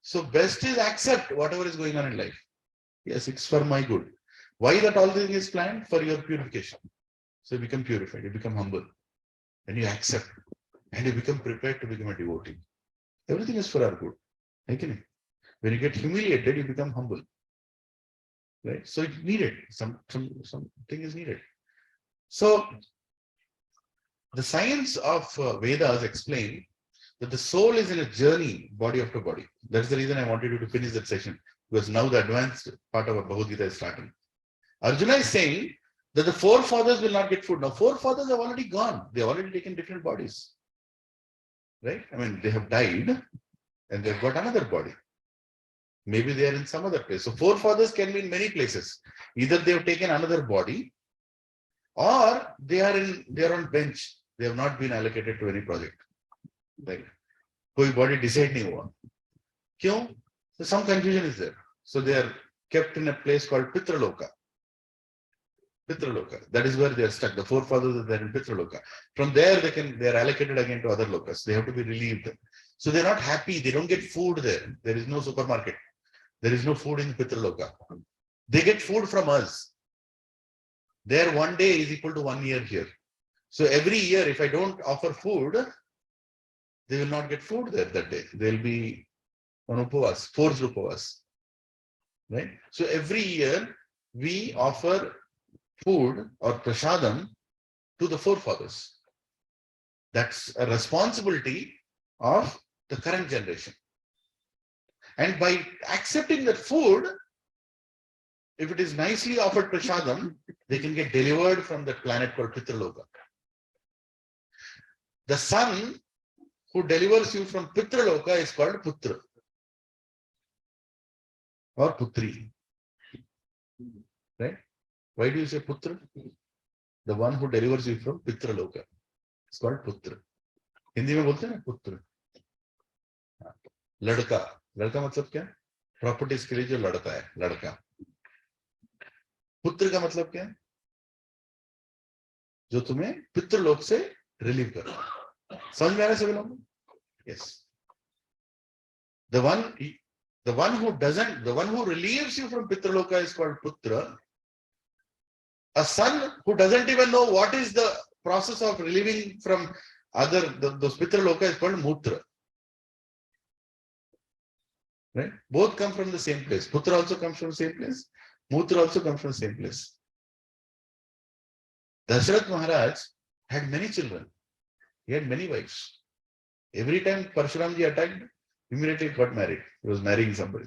So best is accept whatever is going on in life. Yes, it's for my good. Why that all thing is planned? For your purification. So you become purified, you become humble, and you accept, and you become prepared to become a devotee. Everything is for our good. Okay? When you get humiliated, you become humble. Right? So it's needed. Something is needed. So the science of Vedas explain that the soul is in a journey, body after body. That's the reason I wanted you to finish that session, because now the advanced part of Bhagavad Gita is starting. Arjuna is saying that the forefathers will not get food. Now, forefathers have already gone. They have already taken different bodies. Right? I mean, they have died and they've got another body. Maybe they are in some other place. So forefathers can be in many places. Either they have taken another body, or they are on bench. They have not been allocated to any project. Like, koi body decide nahi hua. Kyun? So some confusion is there. So they are kept in a place called Pitraloka. Pitraloka. That is where they are stuck. The forefathers are there in Pitraloka. From there they are allocated again to other lokas. They have to be relieved. So they're not happy. They don't get food there. There is no supermarket. There is no food in Pitraloka. They get food from us. There 1 day is equal to 1 year here. So every year, if I don't offer food, they will not get food there that day. They'll be on upavas, forced upavas. Right? So every year we offer food or prasadam to the forefathers. That's a responsibility of the current generation. And by accepting that food, if it is nicely offered prasadam, they can get delivered from that planet called Pitraloka. The son who delivers you from Pitraloka is called Putra or Putri. Right? Why do you say Putra? The one who delivers you from Pitraloka. It's called Putra. Hindi में बोलते हैं ना पुत्र. लड़का. लड़का मतलब क्या? Properties के लिए जो लड़ता है, लड़का. पुत्र का मतलब क्या है? जो तुम्हें पितृलोक से रिलीव कर रहा है. समझ में आ रहा है सभी लोगों? Yes. The one who relieves you from Pitraloka is called Putra. A son who doesn't even know what is the process of relieving from those Pitraloka is called Mutra. Right? Both come from the same place. Putra also comes from the same place. Mutra also comes from the same place. Dasharath Maharaj had many children. He had many wives. Every time Parshuramji attacked, immediately got married. He was marrying somebody.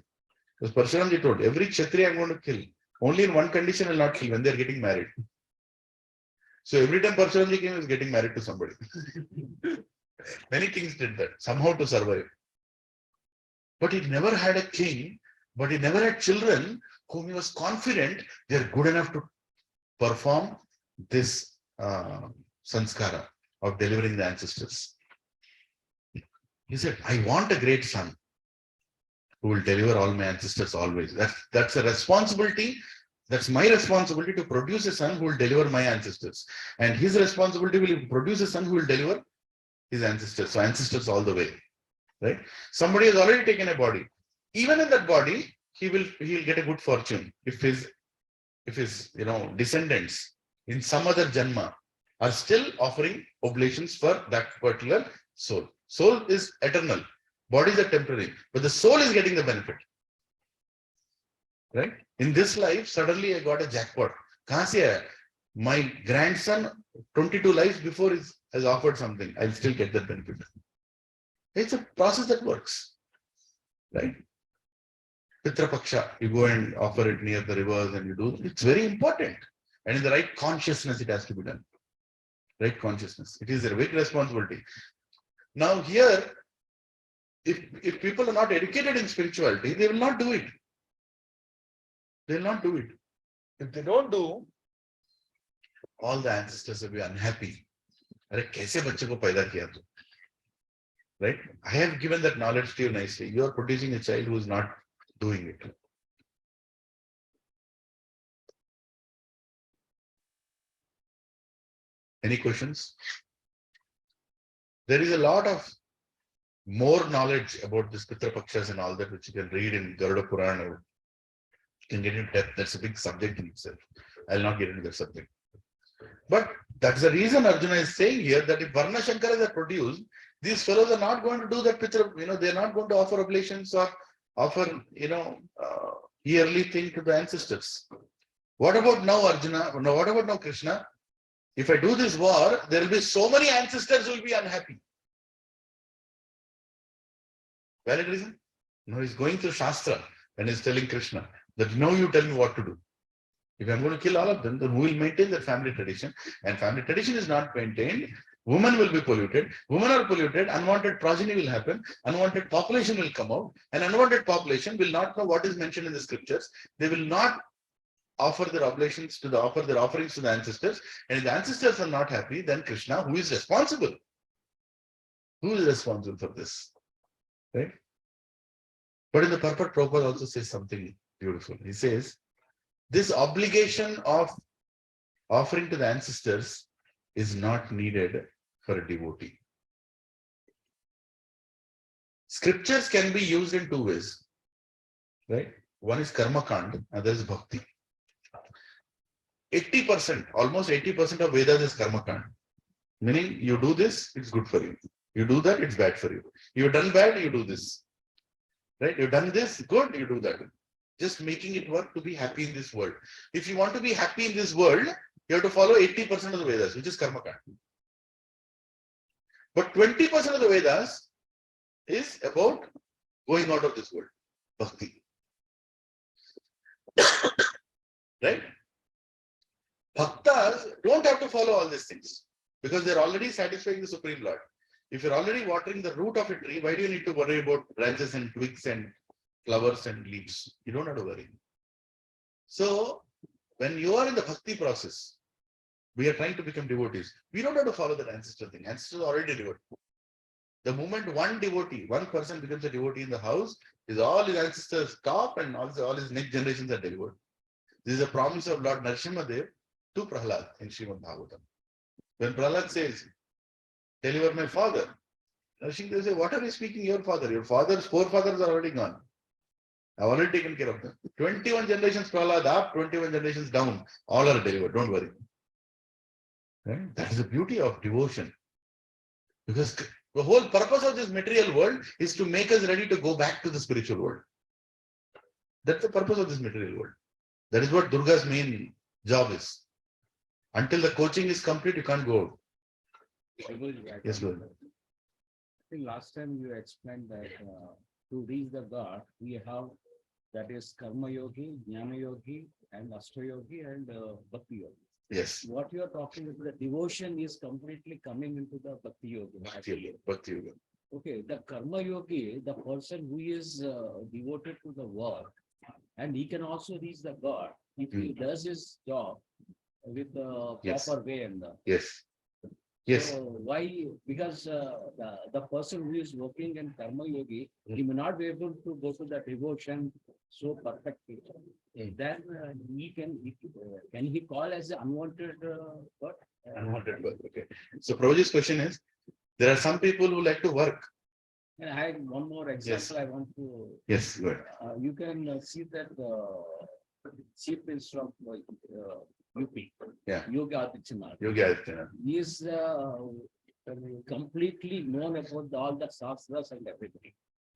Because Parshuramji told, every Kshatriya I'm going to kill. Only in one condition I will not kill, when they are getting married. So every time Parshuramji came, he was getting married to somebody. Many kings did that, somehow to survive. But he never had a king, but he never had children whom he was confident they're good enough to perform this sanskara of delivering the ancestors. He said, I want a great son who will deliver all my ancestors always. That's a responsibility. That's my responsibility to produce a son who will deliver my ancestors. And his responsibility will produce a son who will deliver his ancestors. So ancestors all the way. Right? Somebody has already taken a body. Even in that body, he'll get a good fortune if his descendants in some other janma are still offering oblations for that particular soul. Soul is eternal, bodies are temporary, but the soul is getting the benefit. Right? In this life, suddenly I got a jackpot. My grandson, 22 lives before has offered something. I'll still get that benefit. It's a process that works. Right? Pitra Paksha, you go and offer it near the rivers and you do. It's very important. And in the right consciousness, it has to be done. Right consciousness. It is a big responsibility. Now here, if people are not educated in spirituality, they will not do it. They will not do it. If they don't do, all the ancestors will be unhappy. Right? I have given that knowledge to you nicely. You are producing a child who is not doing it. Any questions? There is a lot of more knowledge about this Pitra Pakshas and all that, which you can read in Garuda Purana. You can get into depth. That's a big subject in itself. I'll not get into that subject. But that's the reason Arjuna is saying here that if Varna Shankaras are produced, these fellows are not going to do that Pitra, they're not going to offer oblations or offer, yearly thing to the ancestors. What about now, Arjuna? What about now, Krishna? If I do this war, there will be so many ancestors who will be unhappy. Valid reason? No, he's going through Shastra and he's telling Krishna that now you tell me what to do. If I'm going to kill all of them, then who will maintain that family tradition? And family tradition is not maintained. Women will be polluted. Women are polluted. Unwanted progeny will happen. Unwanted population will come out. And unwanted population will not know what is mentioned in the scriptures. They will not offer their oblations offer their offerings to the ancestors. And if the ancestors are not happy, then Krishna, who is responsible? Who is responsible for this? Right? But in the purport, Prabhupada also says something beautiful. He says, this obligation of offering to the ancestors is not needed for a devotee. Scriptures can be used in two ways, right? One is karma kand, other is bhakti. 80%, almost 80% of Vedas is karma kand. Meaning you do this, it's good for you. You do that, it's bad for you. You've done bad, you do this. Right? You've done this, good, you do that. Just making it work to be happy in this world. If you want to be happy in this world, you have to follow 80% of the Vedas, which is karma kand. But 20% of the Vedas is about going out of this world. Bhakti. Right? Bhaktas don't have to follow all these things because they're already satisfying the Supreme Lord. If you're already watering the root of a tree, why do you need to worry about branches and twigs and flowers and leaves? You don't have to worry. So, when you are in the bhakti process, we are trying to become devotees. We don't have to follow that ancestor thing. Ancestors are already devotees. The moment one person becomes a devotee in the house, is all his ancestors stop and also all his next generations are devoted. This is a promise of Lord Narasimhadev to Prahlad in Srimad Bhagavatam. When Prahlad says, deliver my father, Narasimhadev says, what are you speaking your father? Your father's forefathers are already gone. I've already taken care of them. 21 generations Prahlad up, 21 generations down. All are delivered. Don't worry. Right? That is the beauty of devotion. Because the whole purpose of this material world is to make us ready to go back to the spiritual world. That's the purpose of this material world. That is what Durga's main job is. Until the coaching is complete, you can't go out. Yes, go ahead. I think last time you explained that to reach the God, we have that is Karma Yogi, Jnana Yogi, and Ashta Yogi, and Bhakti Yogi. Yes. What you are talking about, the devotion is completely coming into the Bhakti Yoga. Bhakti Yoga. Okay, the Karma Yogi, the person who is devoted to the work, and he can also reach the God if he does his job with the proper way and the. Yes. Yes. So why? Because the person who is working in Karma Yogi, he may not be able to go to the devotion so perfectly. Then can he call as an unwanted God? Unwanted work. Okay. So Prabhuji's question is, there are some people who like to work. And I have one more example I want to. Yes, go ahead. You can see that chief is from UP. Yeah. Yogi Adityanath. Yogi Adityanath. He is completely known about all the shastras and everything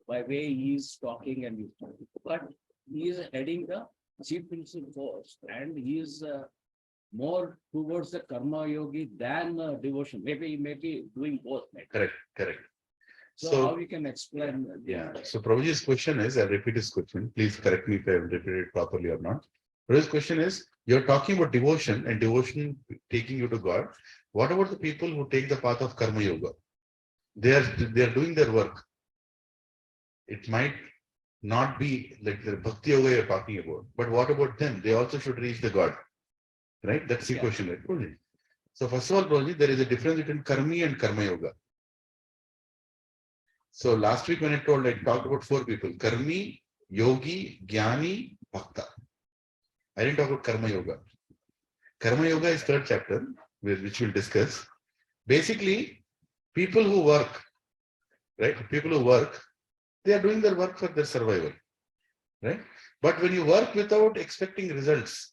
by way he is talking and but he is heading the chief principal force and he is more towards the karma yogi than devotion. Maybe he may be doing both. Maybe. Correct. So how we can explain? So Prabhuji's question is, I'll repeat his question. Please correct me if I have repeated it properly or not. Prabhuji's question is, you're talking about devotion and devotion taking you to God. What about the people who take the path of karma yoga? They are doing their work. It might not be like the bhakti yoga you're talking about, but what about them? They also should reach the God, right? That's the question, right, Prabhuji? So first of all, Prabhuji, there is a difference between karmi and karma yoga. So last week when I talked about 4 people: karmi, yogi, jnani, bhakta. I didn't talk about karma yoga. Karma yoga is 3rd chapter, which we'll discuss. Basically, people who work, right? People who work, they are doing their work for their survival, right? But when you work without expecting results,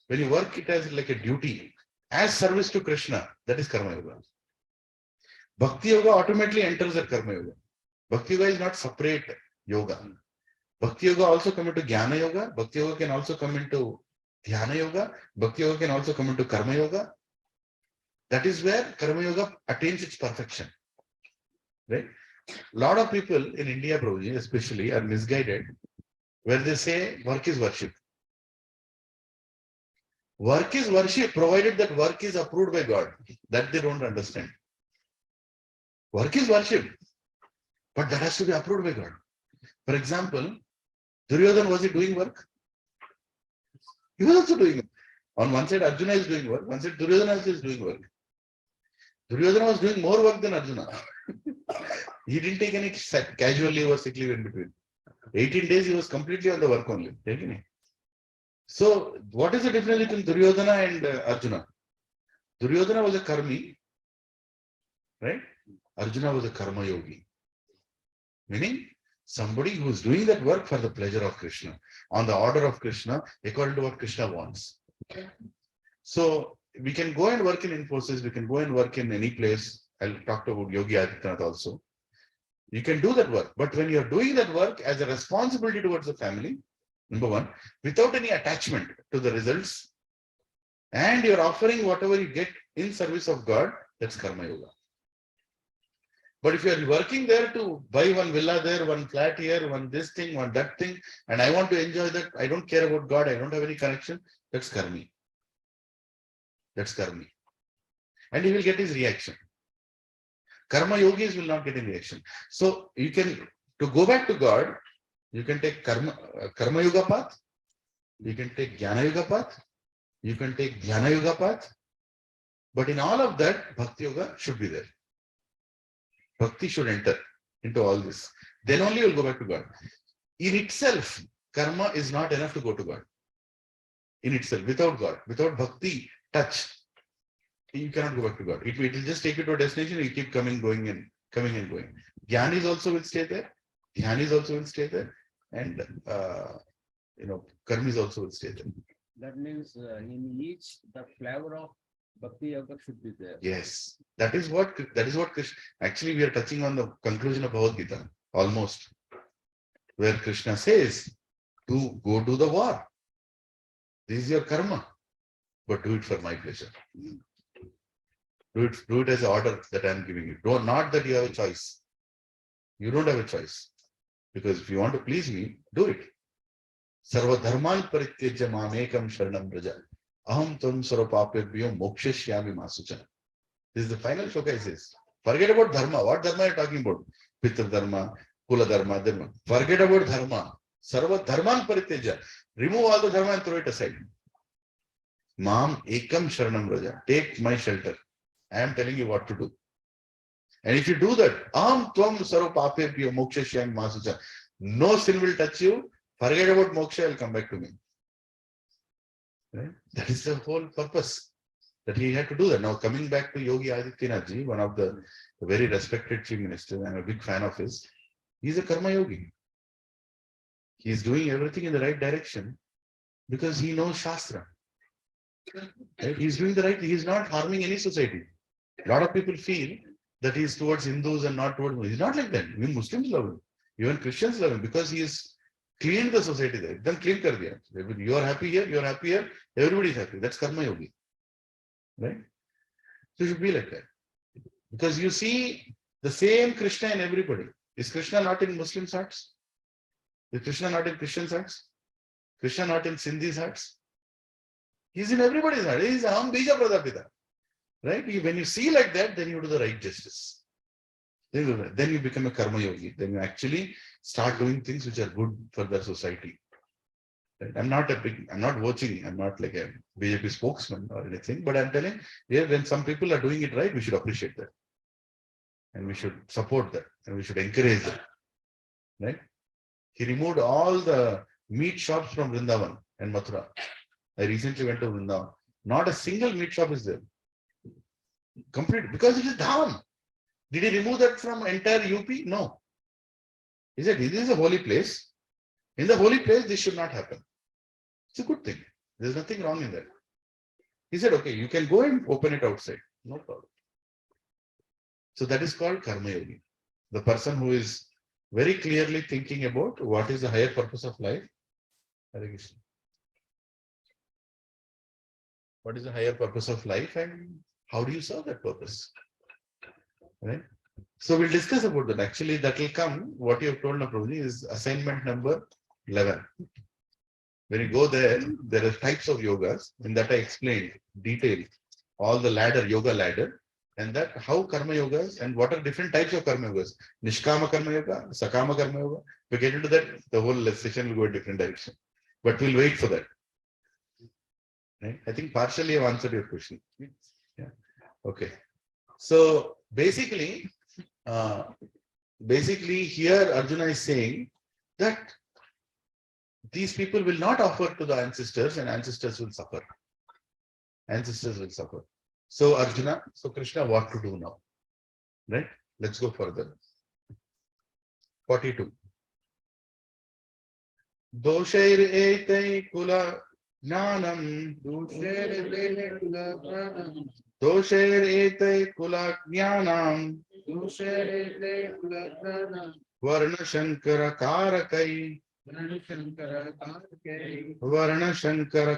when you work it as like a duty, as service to Krishna, that is karma yoga. Bhakti yoga automatically enters that karma yoga. Bhakti yoga is not separate yoga. Bhakti yoga also come into jnana yoga. Bhakti yoga can also come into dhyana yoga. Bhakti yoga can also come into karma yoga. That is where karma yoga attains its perfection, right? A lot of people in India, Prabhuji, especially, are misguided where they say work is worship. Work is worship provided that work is approved by God. That they don't understand. Work is worship, but that has to be approved by God. For example, Duryodhana, was he doing work? He was also doing it. On one side, Arjuna is doing work. One side, Duryodhana is doing work. Duryodhana was doing more work than Arjuna. He didn't take any casual leave or sick leave in between. 18 days, he was completely on the work only. So, what is the difference between Duryodhana and Arjuna? Duryodhana was a karmi, right? Arjuna was a karma yogi. Meaning, somebody who is doing that work for the pleasure of Krishna, on the order of Krishna, according to what Krishna wants. So, we can go and work in Infosys, we can go and work in any place. I'll talk about Yogi Adityanath also. You can do that work, but when you're doing that work as a responsibility towards the family, number one, without any attachment to the results, and you're offering whatever you get in service of God, that's karma yoga. But if you're working there to buy one villa there, one flat here, one this thing, one that thing, and I want to enjoy that, I don't care about God, I don't have any connection, that's karmi. That's karmi. And he will get his reaction. Karma yogis will not get any reaction. So you can, to go back to God, you can take karma yoga path, you can take jnana yoga path, you can take dhyana yoga path, but in all of that, bhakti yoga should be there. Bhakti should enter into all this. Then only you will go back to God. In itself, karma is not enough to go to God. In itself, without God, without bhakti touch, you cannot go back to God. It will just take you to a destination, you keep coming, going and coming and going. Jnanis also will stay there. Dhyanis also will stay there. And, karmis also will stay there. That means in each, the flavor of Bhakti Yoga should be there. Yes. That is what Krishna, actually we are touching on the conclusion of Bhagavad Gita, almost. Where Krishna says, to go to the war. This is your karma, but do it for my pleasure. Do it as an order that I am giving you. Not that you have a choice. You don't have a choice. Because if you want to please me, do it. Sarva dharman parityajya mamekam sharanam braja. Aham tvam sarvapapebhyo mokshashyami masucha. This is the final shloka he says. Forget about dharma. What dharma are you talking about? Pitra dharma, kula dharma, dharma. Forget about dharma. Sarva dharman pariteja. Remove all the dharma and throw it aside. Mam ekam sharanam raja. Take my shelter. I am telling you what to do. And if you do that, aham tvam sarvapapebhyo mokshashyami masucha. No sin will touch you. Forget about moksha, will come back to me. Right? That is the whole purpose. That he had to do that. Now, coming back to Yogi Adityanath ji, one of the very respected chief ministers, I'm a big fan of his. He's a karma yogi. He's doing everything in the right direction because he knows Shastra. Right? He's doing the right. He's not harming any society. A lot of people feel that he's towards Hindus and not towards. He's not like that. Even Muslims love him. Even Christians love him because he has cleaned the society there. Then clean kar diya. You are happy here. You are happy here. Everybody is happy. That's karma yogi. Right? So you should be like that. Because you see the same Krishna in everybody. Is Krishna not in Muslims' hearts? Is Krishna not in Christians' hearts? Krishna not in Sindhis' hearts? He's in everybody's heart. He's Aham Bija Pradapita. Right? When you see like that, then you do the right justice. Then you become a karma yogi. Then you actually start doing things which are good for the society. Right? I'm not watching, I'm not like a BJP spokesman or anything, but I'm telling here when some people are doing it right, we should appreciate that. And we should support that. And we should encourage that. Right? He removed all the meat shops from Vrindavan and Mathura. I recently went to Vrindavan. Not a single meat shop is there. Complete, because it is Dham. Did he remove that from entire UP? No. He said, this is a holy place. In the holy place, this should not happen. It's a good thing. There's nothing wrong in that. He said, okay, you can go and open it outside. No problem. So that is called Karma Yogi. The person who is very clearly thinking about what is the higher purpose of life. Hare Krishna. What is the higher purpose of life and how do you serve that purpose? Right? So we'll discuss about that. Actually, that will come. What you have told Prabhuji is assignment number 11. When you go there, there are types of yogas. In that I explained detail all the ladder, yoga ladder, and that how karma yogas and what are different types of karma yogas. Nishkama karma yoga, sakama karma yoga. If we get into that, the whole session will go a different direction. But we'll wait for that. Right? I think partially I've answered your question. Yeah. Okay. So basically here Arjuna is saying that these people will not offer to the ancestors and ancestors will suffer. Ancestors will suffer. So Arjuna, so Krishna, what to do now? Right? Let's go further. 42. Doshair etai kula jnanam. Doshair etai kula jnanam. Varna Shankara Karakai. Varna Shankara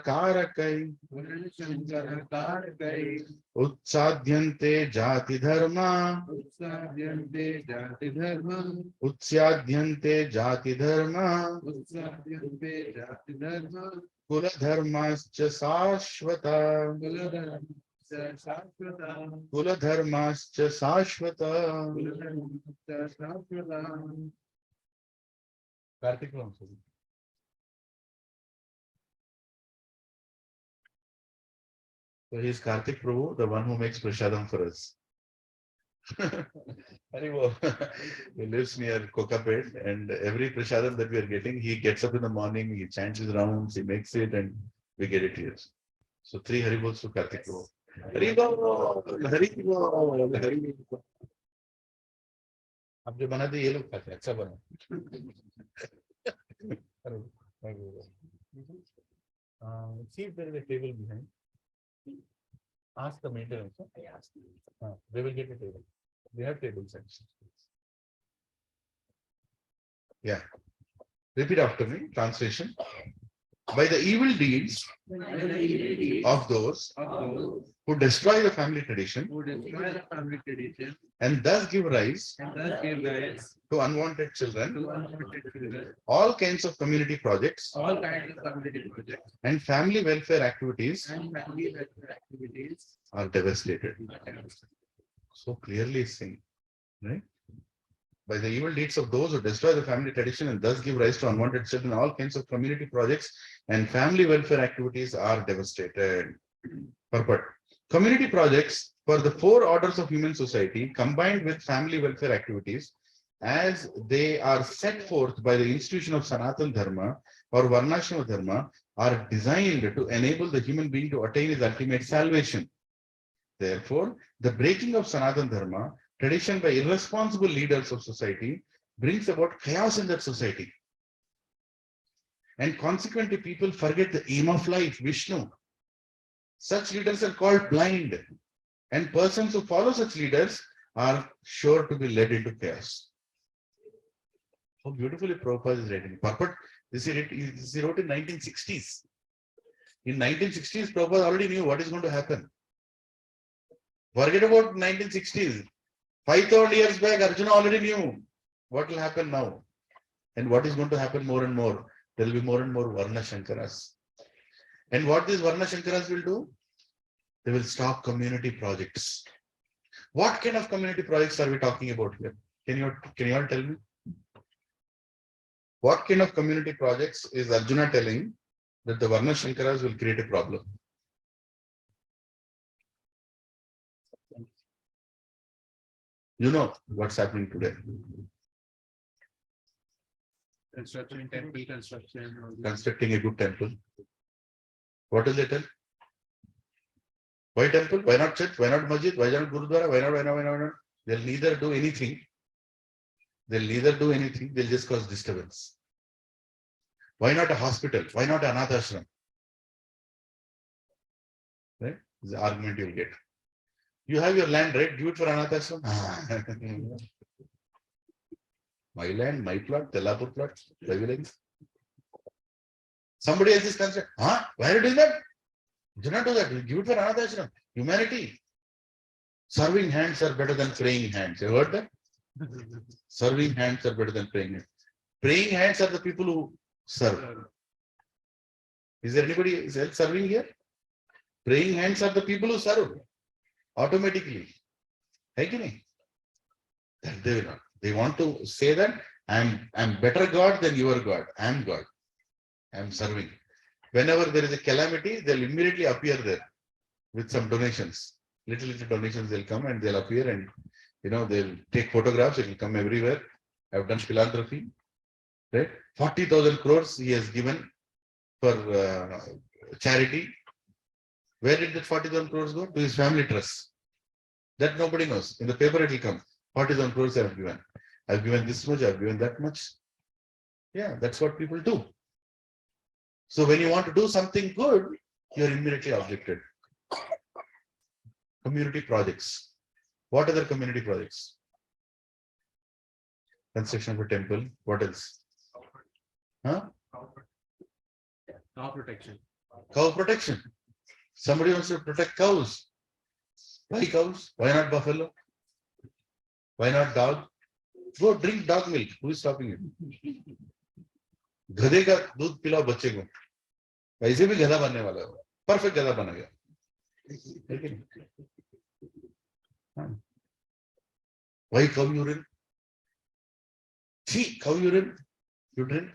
Karakai. Utsadhyante Jati Dharma. Utsadhyante Jati Dharma. Kula Dharmascha Sashvata. Kula Dharmascha Sashvata. Kartik Ramsuru. So he is Kartik Prabhu, the one who makes prasadam for us. He lives near Kokapet, and every prasadam that we are getting, he gets up in the morning, he chants his rounds, he makes it, and we get it here. So 3 Haribols to Kartik Prabhu. Haribol, Haribol, Haribol. आप जो बनाते ये लोग खाते अच्छा बना see if there is a table behind. Ask the maintenance. They will get a table. They have tables actually. Yeah. Repeat after me. Translation. by the evil deeds of those who destroy the family tradition and thus give rise to unwanted children, all kinds of community projects and family welfare activities are devastated. So clearly saying, right? By the evil deeds of those who destroy the family tradition and thus give rise to unwanted children, all kinds of community projects and family welfare activities are devastated. Purport. Community projects for the four orders of human society combined with family welfare activities as they are set forth by the institution of Sanatan Dharma or Varnashrama Dharma are designed to enable the human being to attain his ultimate salvation. Therefore, the breaking of Sanatan Dharma tradition by irresponsible leaders of society brings about chaos in that society. And consequently, people forget the aim of life, Vishnu. Such leaders are called blind, and persons who follow such leaders are sure to be led into chaos. How beautifully Prabhupada is writing. Purport, this he wrote in 1960s. In 1960s, Prabhupada already knew what is going to happen. Forget about 1960s. 5,000 years back, Arjuna already knew what will happen now. And what is going to happen more and more. There will be more and more Varna Shankaras. And what these Varna Shankaras will do? They will stop community projects. What kind of community projects are we talking about here? Can you all tell me? What kind of community projects is Arjuna telling that the Varna Shankaras will create a problem? You know what's happening today. Temple construction. Constructing a good temple. What is it? Why temple? Why not church? Why not masjid? Why not gurudwara? Why not? They'll neither do anything. They'll just cause disturbance. Why not a hospital? Why not an anath ashram? Right? This is the argument you'll get. You have your land, right? Give it for anath ashram. My land, my plot, Tellapur plot, privilege. Somebody else is concerned. Why are you doing that? Do not do that. Give it for anath ashram. Humanity. Serving hands are better than praying hands. You heard that? Serving hands are better than praying hands. Praying hands are the people who serve. Is there anybody else serving here? Praying hands are the people who serve automatically. That they will not. They want to say that I'm better God than your God. I'm God. I'm serving. Whenever there is a calamity, they'll immediately appear there with some donations. Little donations they'll come and they'll appear and they'll take photographs. It will come everywhere. I've done philanthropy. Right? 40,000 crores he has given for charity. Where did that 40,000 crores go? To his family trust. That nobody knows. In the paper it will come. 40,000 crores I have given. I've given this much, I've given that much. Yeah, that's what people do. So when you want to do something good, you're immediately objected. Community projects. What other community projects? Construction of a temple. What else? Cow protection. Cow protection. Somebody wants to protect cows. Why cows? Why not buffalo? Why not dog? Go drink dog milk. Who is stopping you? गधे का दूध पिलाओ बच्चे को. वैसे भी गधा बनने वाला है. Perfect गधा बना गया. Why cow urine? See, cow urine. You drink.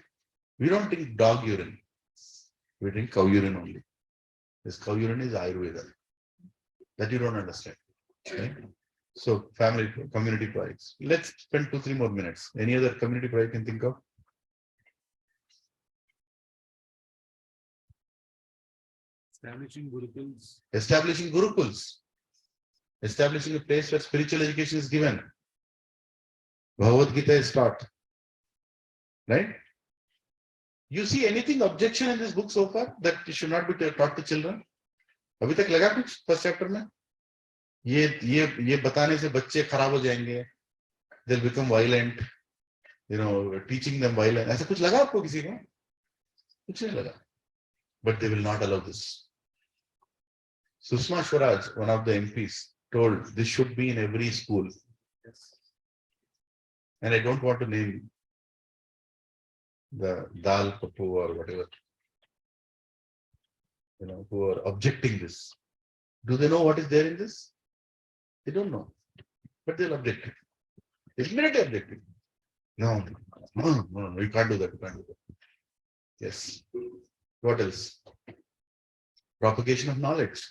We don't drink dog urine. We drink cow urine only. This cow urine is Ayurveda. That you don't understand. Okay? So, family, community projects. Let's spend 2-3 more minutes. Any other community project you can think of? Establishing gurukuls. Establishing gurukuls. Establishing a place where spiritual education is given. Bhagavad Gita is taught. Right? You see anything objection in this book so far that it should not be taught to children? अभी तक लगा कुछ first chapter में? ये बताने से बच्चे खराब हो जाएंगे. They'll become violent. Teaching them violence. ऐसा कुछ लगा आपको किसी को? कुछ नहीं लगा. but they will not allow this. Sushma Swaraj, one of the MPs, told this should be in every school. Yes. And I don't want to name the Dal Papu or whatever, who are objecting this. Do they know what is there in this? They don't know, but they'll object. Immediately objecting. No, you can't do that. You can't do that. Yes. What else? Propagation of knowledge.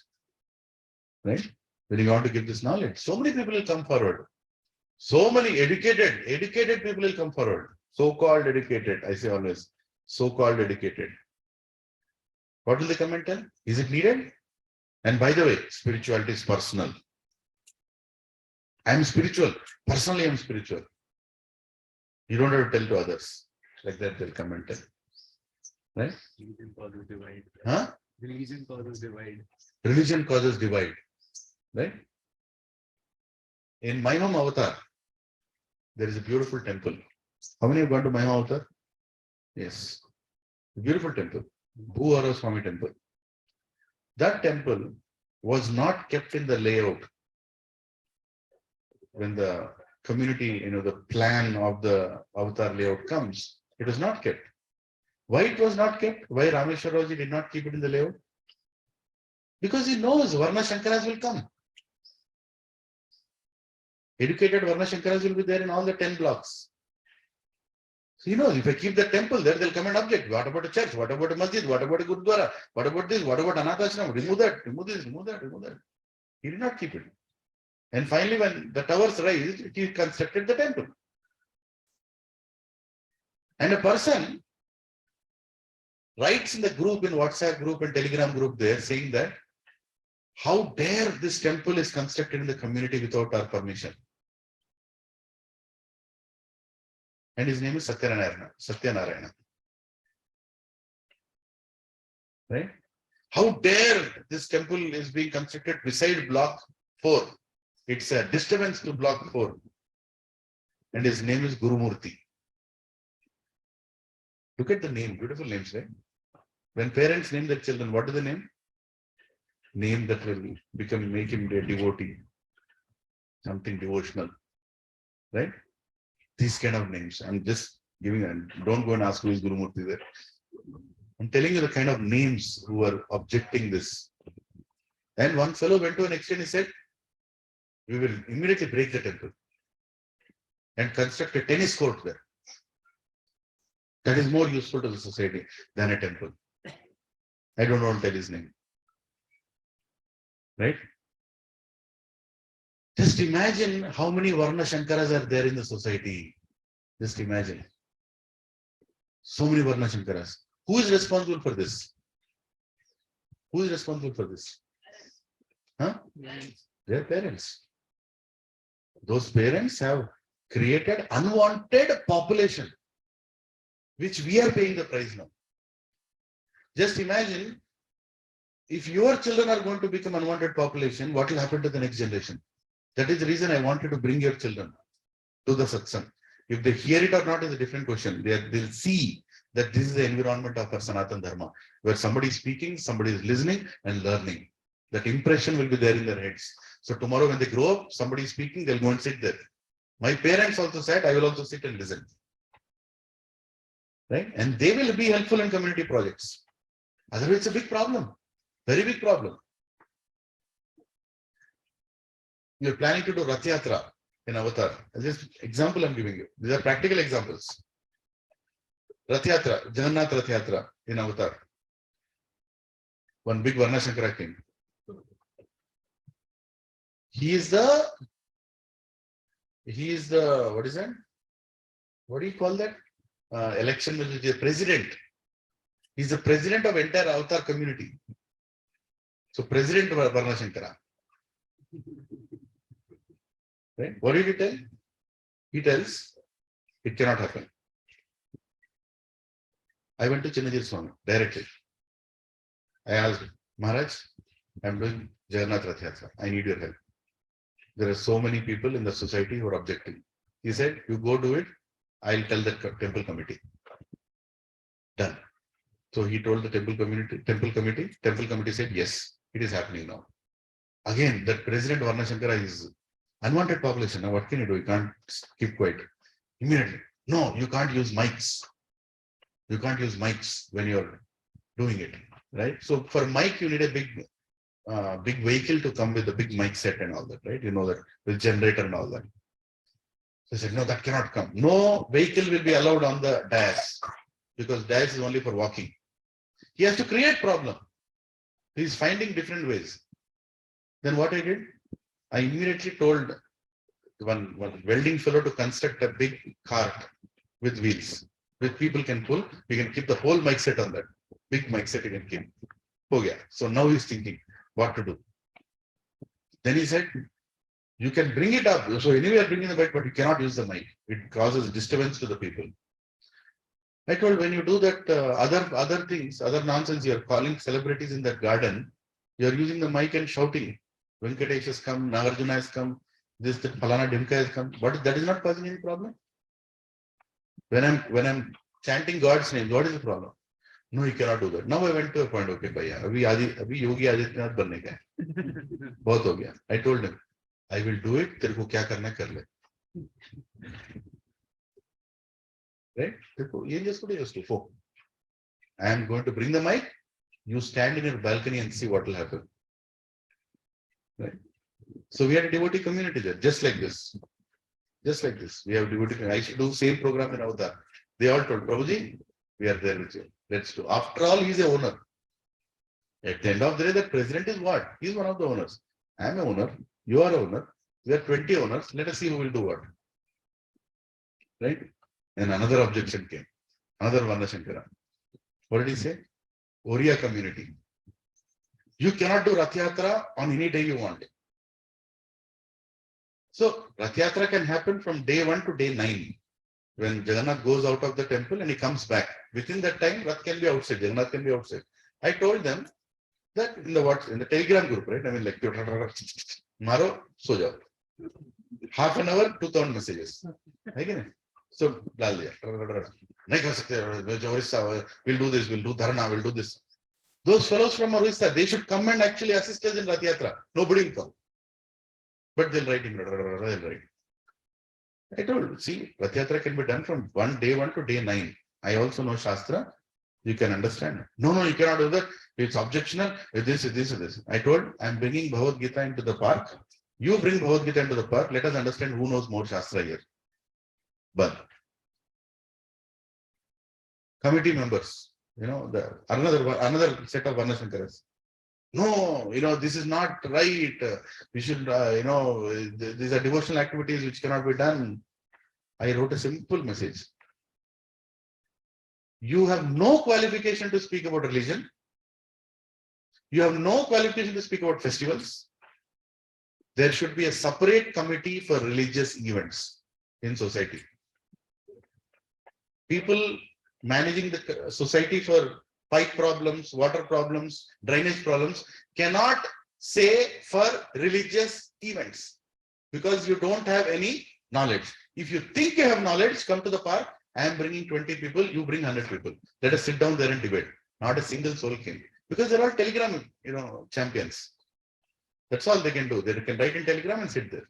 Right? When you want to give this knowledge, so many people will come forward. So many educated people will come forward. So-called educated, I say always, so-called educated. What will they come and tell? Is it needed? And by the way, spirituality is personal. I am spiritual. Personally, I am spiritual. You don't have to tell to others. Like that, they'll come and tell. Right? Religion causes divide. Huh? Religion causes divide. Religion causes divide. Right? In my home avatar, there is a beautiful temple. How many have gone to my home avatar? Yes. Beautiful temple. Bhuvara Swami temple. That temple was not kept in the layout. When the community, the plan of the avatar layout comes, it was not kept. Why it was not kept? Why Rameshwaraji did not keep it in the layout? Because he knows Varna Shankaras will come. Educated Varna Shankaras will be there in all the 10 blocks. So he knows if I keep the temple there, they'll come and object. What about a church? What about a masjid? What about a gurdwara? What about this? What about Anath Ashram? Remove that, remove this, remove that, remove that. He did not keep it. And finally, when the towers raised, he constructed the temple. And a person writes in the group, in WhatsApp group and Telegram group there, saying that, how dare this temple is constructed in the community without our permission. And his name is Satyanarayana. Right? How dare this temple is being constructed beside block 4. It's a disturbance to block 4. And his name is Guru Murthy. Look at the name, beautiful names, right? When parents name their children, what do they name? Name that will make him a devotee. Something devotional. Right? These kind of names. I'm just giving them. Don't go and ask who is Guru Murthy there. I'm telling you the kind of names who are objecting this. And one fellow went to an extent, he said, we will immediately break the temple and construct a tennis court there. That is more useful to the society than a temple. I don't want to tell his name. Right? Just imagine how many Varna Shankaras are there in the society. Just imagine. So many Varna Shankaras. Who is responsible for this? Who is responsible for this? Huh? Their parents. Those parents have created unwanted population, which we are paying the price now. Just imagine, if your children are going to become unwanted population, what will happen to the next generation? That is the reason I wanted to bring your children to the satsang. If they hear it or not is a different question. They'll see that this is the environment of our Sanatana Dharma, where somebody is speaking, somebody is listening and learning. That impression will be there in their heads. So tomorrow when they grow up, somebody is speaking, they'll go and sit there. My parents also said, I will also sit and listen. Right? And they will be helpful in community projects. Otherwise, it's a big problem. Very big problem. You're planning to do Rath Yatra in Avatar. This example I'm giving you. These are practical examples. Rath Yatra, Jagannath Rath Yatra in Avatar. One big Varna Shankara king. He is the, what is that? What do you call that? Election with the president. He's the president of entire Avatar community. So President Varna Shankara. Right? What did he tell? He tells, it cannot happen. I went to Chinnajir Swami directly. I asked, Maharaj, I'm doing Jagannath Rath Yatra. I need your help. There are so many people in the society who are objecting. He said, you go do it. I'll tell the temple committee. Done. So he told the temple committee said, yes, it is happening now. Again, that President Varna Shankara is unwanted population. Now what can you do? You can't keep quiet. Immediately, no, you can't use mics. You can't use mics when you're doing it, right? So for mic, you need a big vehicle to come with a big mic set and all that, right? You know that with generator and all that. So I said, no, that cannot come. No vehicle will be allowed on the dais because dais is only for walking. He has to create problem. He's finding different ways. Then what I did? I immediately told one welding fellow to construct a big cart with wheels, which people can pull. We can keep the whole mic set on that. Big mic set you can keep. Oh yeah. So now he's thinking what to do. Then he said, you can bring it up. So anyway, you're bringing the mic, but you cannot use the mic. It causes disturbance to the people. I told when you do that, other things, other nonsense, you're calling celebrities in that garden. You're using the mic and shouting. Venkatesh has come, Nagarjuna has come, this, that, Falana Dimka has come. But that is not causing any problem. When I'm chanting God's name, what is the problem? No, you cannot do that. Now I went to a point. Okay, bhaiya, abhi Yogi Adityanath banne ka hai. Bahut ho gaya. I told him, I will do it. Tere ko kya karna hai, kar le. Right? You just put it to I am going to bring the mic. You stand in your balcony and see what will happen. Right? So we had a devotee community there, just like this. Just like this. We have devotee community. I should do same program in Avatar. They all told, Prabhuji, we are there with you. Let's do. After all, he is a owner. At the end of the day, the president is what? He is one of the owners. I am an owner. You are an owner. We are 20 owners. Let us see who will do what. Right? And another objection came. Another Varna Shankara. What did he say? Oriya community. You cannot do Rath Yatra on any day you want. So Rath Yatra can happen from day 1 to day 9. When Jagannath goes out of the temple and he comes back. Within that time, Rath can be outside, Jagannath can be outside. I told them that in the Telegram group, right? I mean, like, Maro, so jao. Half an hour, 2,000 messages. So, we'll do this, we'll do dharna, we'll do this. Those fellows from Orissa, they should come and actually assist us in Rath Yatra. Nobody will come. But they'll write. I told, see, Rath Yatra can be done from day 1 to day 9. I also know Shastra. You can understand. No, you cannot do that. It's objectional. This. I told, I'm bringing Bhagavad Gita into the park. You bring Bhagavad Gita into the park. Let us understand who knows more Shastra here. But committee members, another set of Varna Shankaras. No, this is not right. We should, these are devotional activities which cannot be done. I wrote a simple message. You have no qualification to speak about religion. You have no qualification to speak about festivals. There should be a separate committee for religious events in society. People managing the society for pipe problems, water problems, drainage problems cannot say for religious events because you don't have any knowledge. If you think you have knowledge, come to the park. I am bringing 20 people, you bring 100 people. Let us sit down there and debate. Not a single soul came. Because they're all Telegram, champions. That's all they can do. They can write in Telegram and sit there.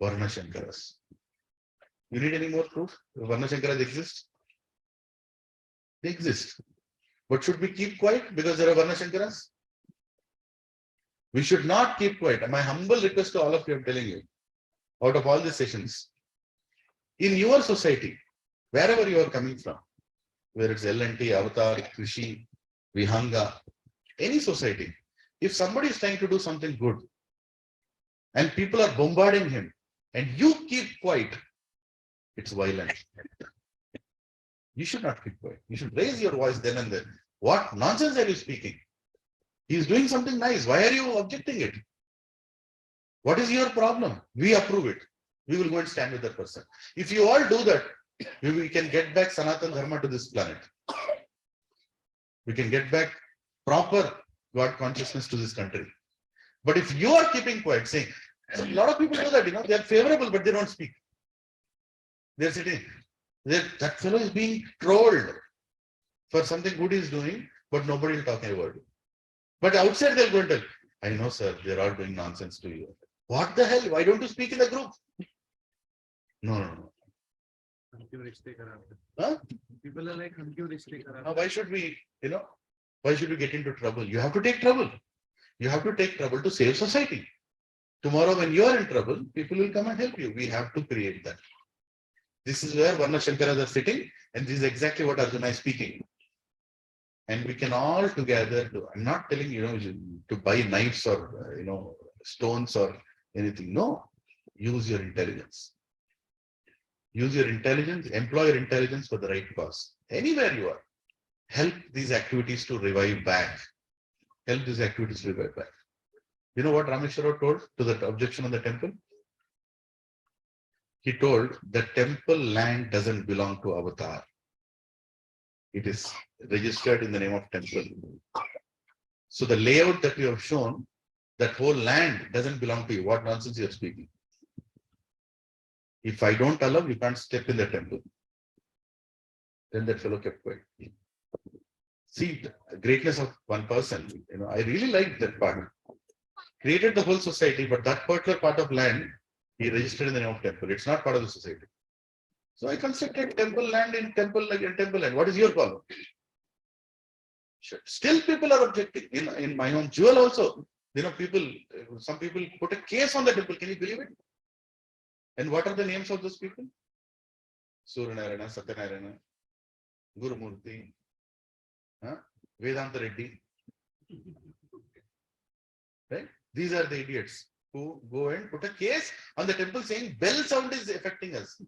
Varna Shankaras. You need any more proof? Varna Shankaras exist? They exist. But should we keep quiet because there are Varna Shankaras? We should not keep quiet. My humble request to all of you, I'm telling you, out of all these sessions, in your society, wherever you are coming from, whether it's L&T, Avatar, Krishe, Vihanga, any society, if somebody is trying to do something good and people are bombarding him and you keep quiet, it's violent. You should not keep quiet. You should raise your voice then and there. What nonsense are you speaking? He is doing something nice. Why are you objecting it? What is your problem? We approve it. We will go and stand with that person. If you all do that, we can get back Sanatan Dharma to this planet. We can get back proper God consciousness to this country. But if you are keeping quiet, saying, a lot of people do that, they are favorable, but they don't speak. They're sitting. That fellow is being trolled for something good he's doing, but nobody will talk a word. But outside they'll go and tell, I know, sir, they're all doing nonsense to you. What the hell? Why don't you speak in the group? No, no, no. Huh? People are like, Now, why should we, why should we get into trouble? You have to take trouble. You have to take trouble to save society. Tomorrow, when you are in trouble, people will come and help you. We have to create that. This is where Varna Shankaras are sitting, and this is exactly what Arjuna is speaking. And we can all together do. I'm not telling to buy knives or stones or anything. No, use your intelligence. Use your intelligence, employ your intelligence for the right cause. Anywhere you are, help these activities to revive back. Help these activities to revive back. You know what Rameshwara told to the objection on the temple? He told the temple land doesn't belong to Avatar. It is registered in the name of temple. So the layout that you have shown, that whole land doesn't belong to you. What nonsense you are speaking? If I don't allow, you can't step in the temple. Then that fellow kept quiet. See the greatness of one person. I really like that part. Created the whole society, but that particular part of land, he registered in the name of temple. It's not part of the society. So I constructed temple land in temple land. What is your problem? Still people are objecting. In my own jewel also, some people put a case on the temple. Can you believe it? And what are the names of those people? Suryanarayana, Satyanarayana, Guru Murthy, Vedanta Reddy. Right? These are the idiots who go and put a case on the temple saying bell sound is affecting us.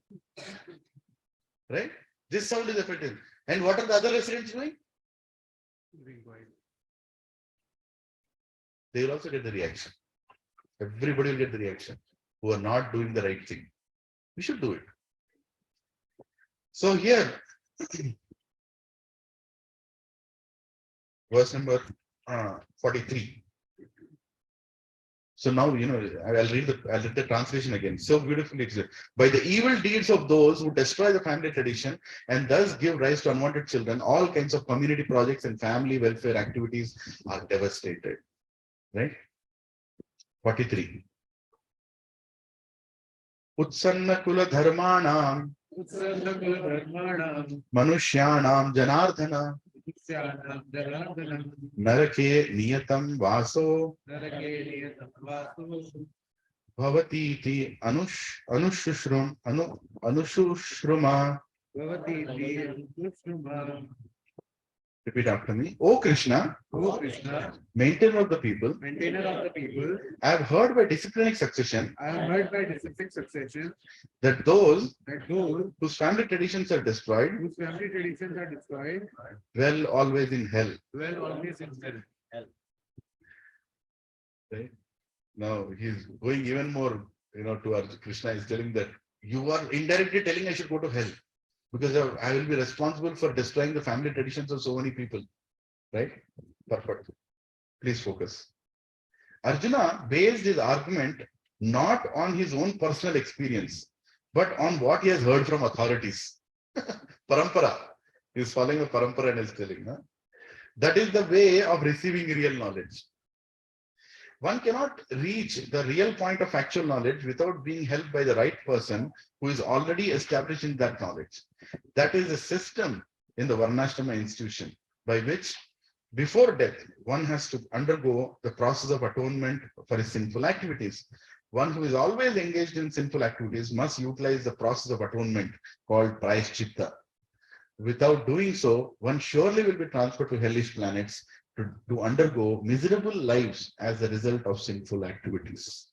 Right? This sound is affecting. And what are the other residents doing? They will also get the reaction. Everybody will get the reaction who are not doing the right thing. We should do it. So here, verse number 43. So now, I'll read the translation again. So beautifully explained. By the evil deeds of those who destroy the family tradition and thus give rise to unwanted children, all kinds of community projects and family welfare activities are devastated. Right? 43. Utsanna kula dharmanam manushyanam janardhana narake niyatam vaso bhavati iti anushruma. Repeat after me. O Krishna, maintainer of the people, I have heard by disciplinic succession that those whose family traditions are destroyed dwell always in hell. Right? Now he's going even more, towards Krishna is telling that you are indirectly telling I should go to hell because I will be responsible for destroying the family traditions of so many people. Right? Perfect. Please focus. Arjuna based his argument not on his own personal experience, but on what he has heard from authorities. Parampara. He is following a parampara and is telling. That is the way of receiving real knowledge. One cannot reach the real point of actual knowledge without being helped by the right person who is already established in that knowledge. That is a system in the Varnashrama institution by which before death, one has to undergo the process of atonement for his sinful activities. One who is always engaged in sinful activities must utilize the process of atonement called Prayashchitta. Without doing so, one surely will be transferred to hellish planets to undergo miserable lives as a result of sinful activities.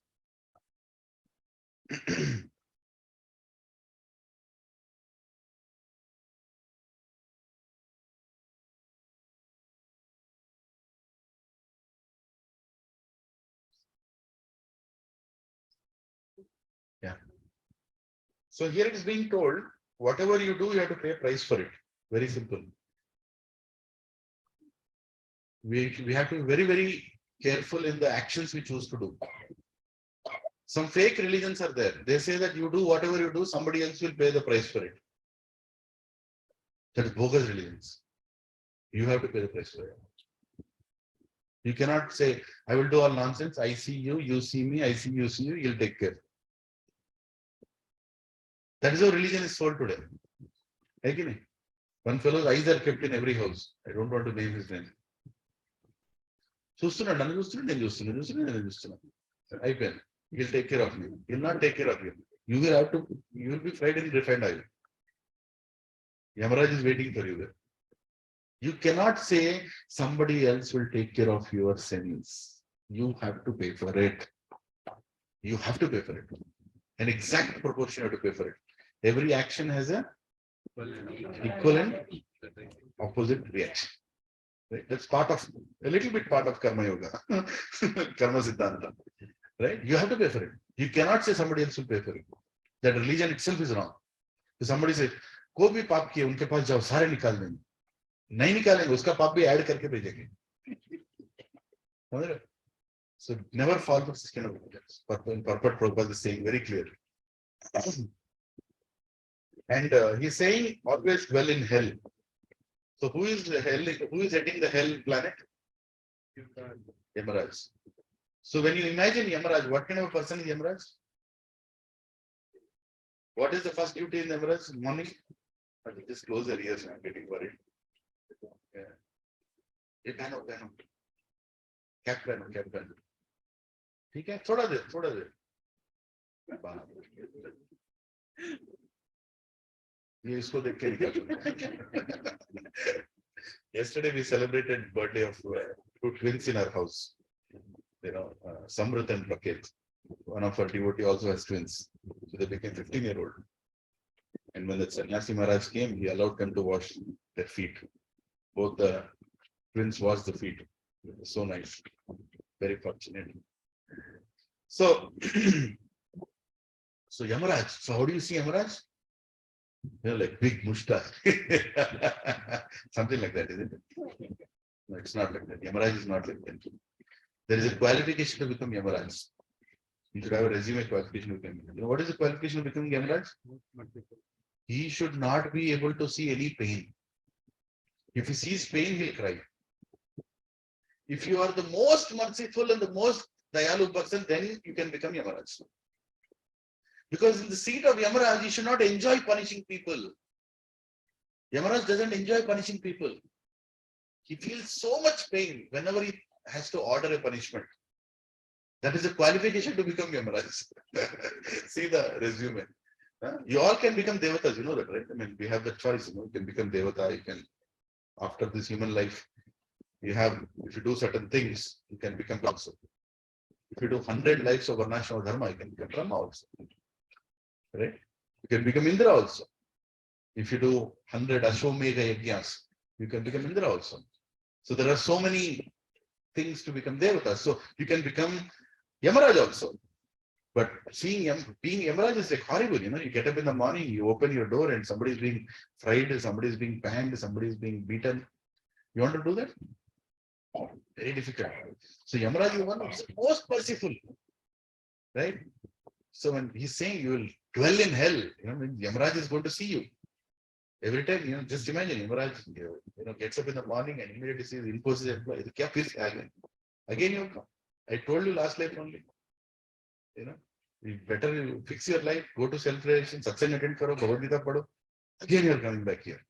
Yeah. So here it is being told, whatever you do, you have to pay a price for it. Very simple. We have to be very, very careful in the actions we choose to do. Some fake religions are there. They say that you do whatever you do, somebody else will pay the price for it. That is bogus religions. You have to pay the price for it. You cannot say, I will do all nonsense. I see you, you see me, I see you, see you, you'll take care. That is how religion is sold today. Again, one fellow's eyes are kept in every house. I don't want to name his name. చూస్తున్నాడు నన్ను చూస్తున్నాడు నేను చూస్తున్నాను అయిపోయాను. He'll take care of me. He'll not take care of you. You will be fried in refined oil. Yamaraj is waiting for you there. You cannot say somebody else will take care of your sins. You have to pay for it. You have to pay for it. An exact proportion you have to pay for it. Every action has a equal and opposite reaction. Right? That's a little bit part of karma yoga, karma siddhanta. Right? You have to pay for it. You cannot say somebody else will pay for it. That religion itself is wrong. So somebody says, "Ko bhi paap kiye, unke paas jao, sare nikal denge." नहीं निकालेंगे, उसका पाप भी add करके भेजेंगे. So never fall for this kind of religions. Purport Prabhupada is saying very clearly. And he's saying always dwell in hell. So who is heading the hell planet? Yamaraj. So when you imagine Yamaraj, what kind of a person is Yamaraj? What is the first duty in Yamaraj? Morning? Just close your ears, I'm getting worried. Yeah. पहनो cap पहनो ठीक है थोड़ा देर ये इसको देख के निकल. Yesterday we celebrated birthday of two twins in our house. Samrit and Raket. One of our devotee also has twins, so they became 15-year-old. And when the Sannyasi Maharaj came, he allowed them to wash their feet. Both the twins washed the feet. It was so nice. Very fortunate. So, Yamaraj. So how do you see Yamaraj? Like big mustache. Something like that, isn't it? No, it's not like that. Yamaraj is not like that. There is a qualification to become Yamaraj. You should have a resume qualification to become Yamaraj. What is the qualification of becoming Yamaraj? He should not be able to see any pain. If he sees pain, he'll cry. If you are the most merciful and the most dayalu person, then you can become Yamaraj. Because in the seat of Yamaraj, you should not enjoy punishing people. Yamaraj doesn't enjoy punishing people. He feels so much pain whenever he has to order a punishment. That is a qualification to become Yamaraj. See the resume. You all can become devatas, you know that, right? I mean, we have the choice, you can become devata, you can, after this human life, if you do certain things, you can become also. If you do 100 lives of Varnashram Dharma, you can become Brahma also. Right? You can become Indra also. If you do 100 Ashwamedha Yajnas, you can become Indra also. So there are so many things to become devatas. So you can become Yamaraj also. But being Yamaraj is like horrible, you get up in the morning, you open your door and somebody is being fried, somebody is being panned, somebody is being beaten. You want to do that? Very difficult. So Yamaraj is one of the most merciful. Right? So when he's saying you will dwell in hell, Yamaraj is going to see you. Every time, just imagine Yamaraj, gets up in the morning and immediately sees imposes employee. Again you come. I told you last life only. You better fix your life, go to self-realization, satsang attend karo, Bhagavad Gita padho. Again you are coming back here.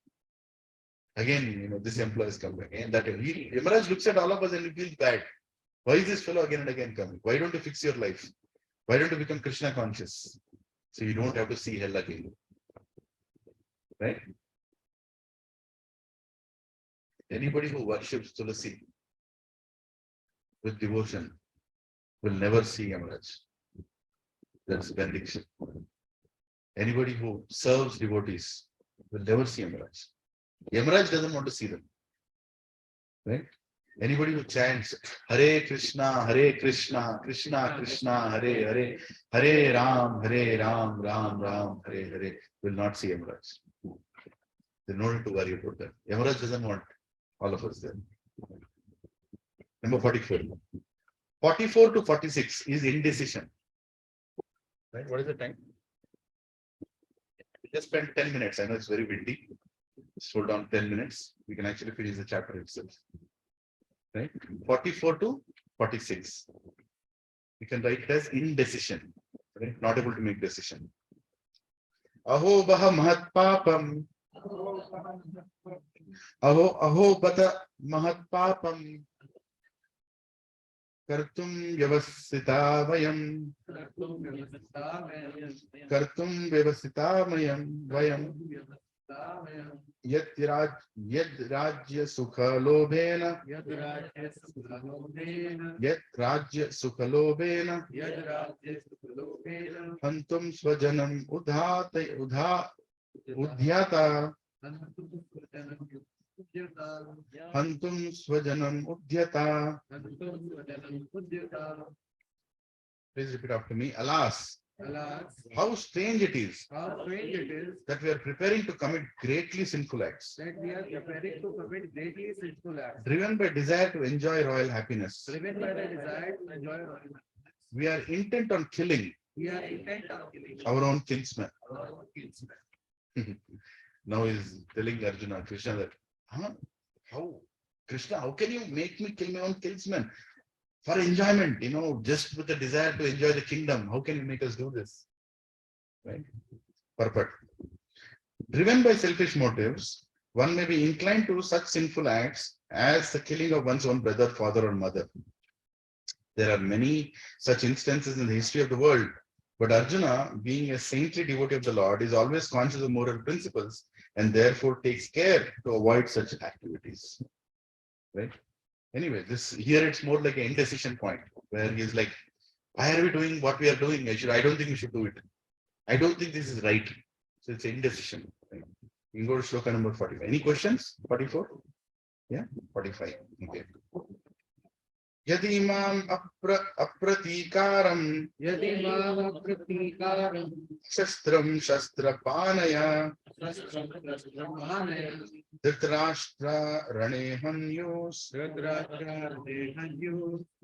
Again, this employee is coming back. And that Yamaraj looks at all of us and he feels bad. Why is this fellow again and again coming? Why don't you fix your life? Why don't you become Krishna conscious? So you don't have to see hell again. Right? Anybody who worships Tulasi with devotion will never see Yamaraj. That's a benediction. Anybody who serves devotees will never see Yamaraj. Yamaraj doesn't want to see them. Right? Anybody who chants Hare Krishna, Krishna Krishna, Hare Hare, Hare Ram, Ram Ram, Hare Hare will not see Yamaraj. They don't need to worry about that. Yamaraj doesn't want all of us there. Number 44. 44 to 46 is indecision. Right? What is the time? We just spent 10 minutes. I know it's very windy. Just hold on 10 minutes. We can actually finish the chapter itself. Right? 44 to 46. You can write it as indecision. Right? Not able to make decision. Aho baha mahat papam. Aho bata mahat papam. Kartum vyavasita vayam. Kartum vyavasita vayam. Yad rajya sukha lobhena. Yad rajya sukha lobhena. Hantum swajanam udhyata. Hantum swajanam udhyata. Please repeat after me. Alas, how strange it is that we are preparing to commit greatly sinful acts, driven by desire to enjoy royal happiness. We are intent on killing our own kinsmen. Now he's telling Arjuna, Krishna that, how, Krishna, how can you make me kill my own kinsmen? For enjoyment, just with the desire to enjoy the kingdom. How can you make us do this? Right? Purport. Driven by selfish motives, one may be inclined to such sinful acts as the killing of one's own brother, father, or mother. There are many such instances in the history of the world, but Arjuna, being a saintly devotee of the Lord, is always conscious of moral principles and therefore takes care to avoid such activities. Right? Anyway, here it's more like an indecision point where he's like, why are we doing what we are doing? I don't think we should do it. I don't think this is right. So it's indecision. Right? You can go to shloka number 45. Any questions? 44? Yeah, 45. Okay. Yadimam apratikaram shastram shastrapanaya Dhritarashtra rane hanyus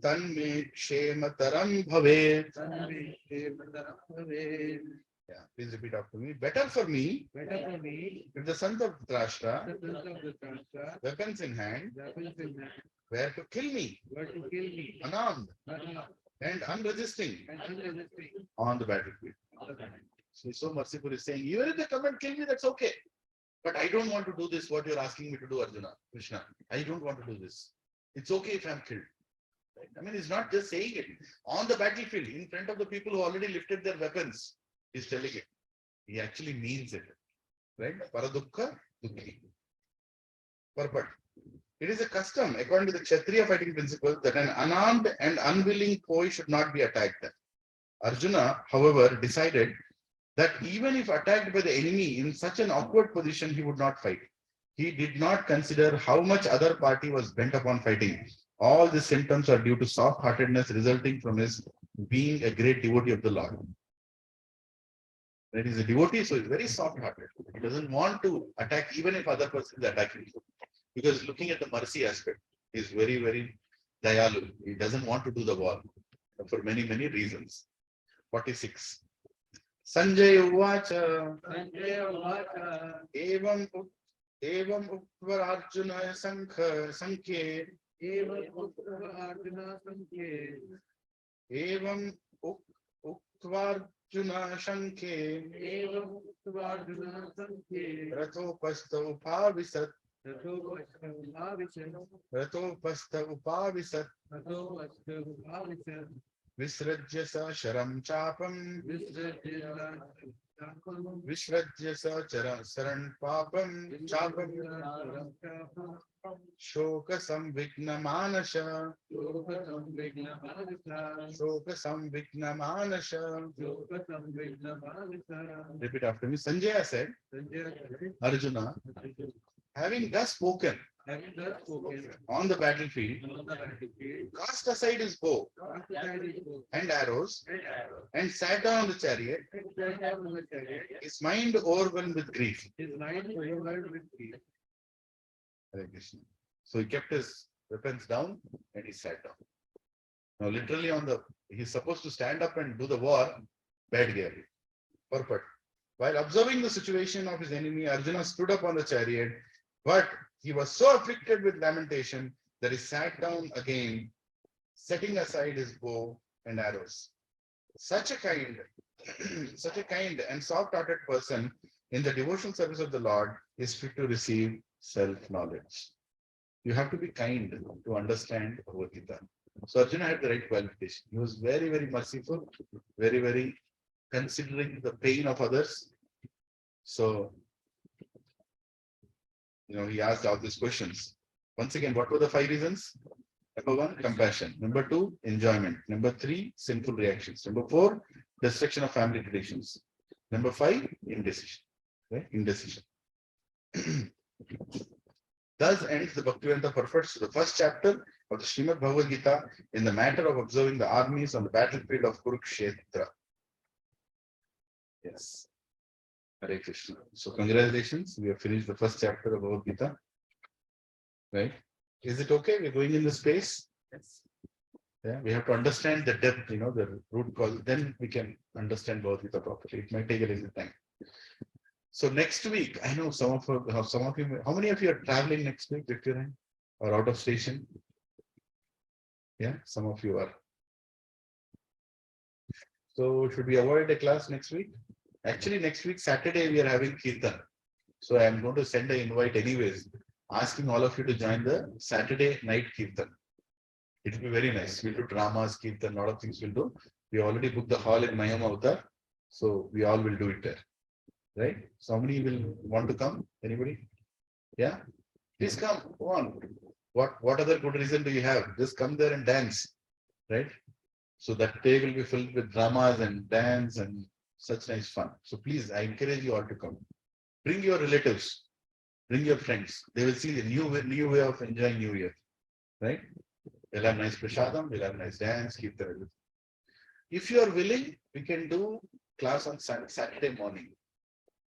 tanme kshemataram bhave. Yeah, please repeat after me. Better for me if the sons of Dhritarashtra, weapons in hand, were to kill me unarmed and unresisting on the battlefield. So he's so merciful, he's saying, even if they come and kill me, that's okay. But I don't want to do this, what you're asking me to do, Arjuna, Krishna. I don't want to do this. It's okay if I'm killed. Right? I mean, he's not just saying it. On the battlefield, in front of the people who already lifted their weapons, he's telling it. He actually means it. Right? Paradukha dukhi. Purport. It is a custom, according to the Kshatriya fighting principle, that an unarmed and unwilling foe should not be attacked. Arjuna, however, decided that even if attacked by the enemy in such an awkward position, he would not fight. He did not consider how much other party was bent upon fighting. All the symptoms are due to soft-heartedness resulting from his being a great devotee of the Lord. That is a devotee, so he's very soft-hearted. He doesn't want to attack even if other person is attacking him. Because looking at the mercy aspect, he's very, very dayalu. He doesn't want to do the war for many, many reasons. 46. Sanjay Uvacha Evam Uttvar Arjuna Sankhye Evam Uttvarjuna Shankhe Ratopasta Upavisat Visrajya sa sharam chapam Visrajya sa saran papam chapam Shoka samvigna manasha Shoka samvigna manasha. Repeat after me. Sanjaya said, Arjuna, having thus spoken on the battlefield, cast aside his bow and arrows and sat down on the chariot, his mind overwhelmed with grief. Hare Krishna. So he kept his weapons down and he sat down. Now literally he's supposed to stand up and do the war, bad gear. Purport. While observing the situation of his enemy, Arjuna stood up on the chariot, but he was so afflicted with lamentation that he sat down again, setting aside his bow and arrows. Such a kind, such a kind and soft-hearted person in the devotional service of the Lord is fit to receive self-knowledge. You have to be kind to understand Bhagavad Gita. So Arjuna had the right qualification. He was very, very merciful, very, very considering the pain of others. So, he asked all these questions. Once again, what were the 5 reasons? Number 1, compassion. Number 2, enjoyment. Number 3, sinful reactions. Number 4, destruction of family traditions. Number 5, indecision. Right? Indecision. Thus ends the Bhaktivedanta Purports to the first chapter of the Srimad Bhagavad Gita in the matter of observing the armies on the battlefield of Kurukshetra. Yes. Hare Krishna. So congratulations, we have finished the first chapter of Bhagavad Gita. Right? Is it okay? We're going in the space. Yes. Yeah, we have to understand the depth, the root cause. Then we can understand Bhagavad Gita properly. It might take a little time. So next week, I know some of you. How many of you are traveling next week, Victor, or out of station? Yeah, some of you are. So should we avoid a class next week? Actually, next week, Saturday, we are having Kirtan. So I am going to send an invite anyways, asking all of you to join the Saturday night Kirtan. It will be very nice. We'll do dramas, Kirtan, a lot of things we'll do. We already booked the hall in Mayam Avatar. So we all will do it there. Right? So how many will want to come? Anybody? Yeah? Please come. Go on. What other good reason do you have? Just come there and dance. Right? So that day will be filled with dramas and dance and such nice fun. So please, I encourage you all to come. Bring your relatives. Bring your friends. They will see the new way of enjoying New Year. Right? We'll have nice prasadam. We'll have nice dance. Keep the relatives. If you are willing, we can do class on Saturday morning.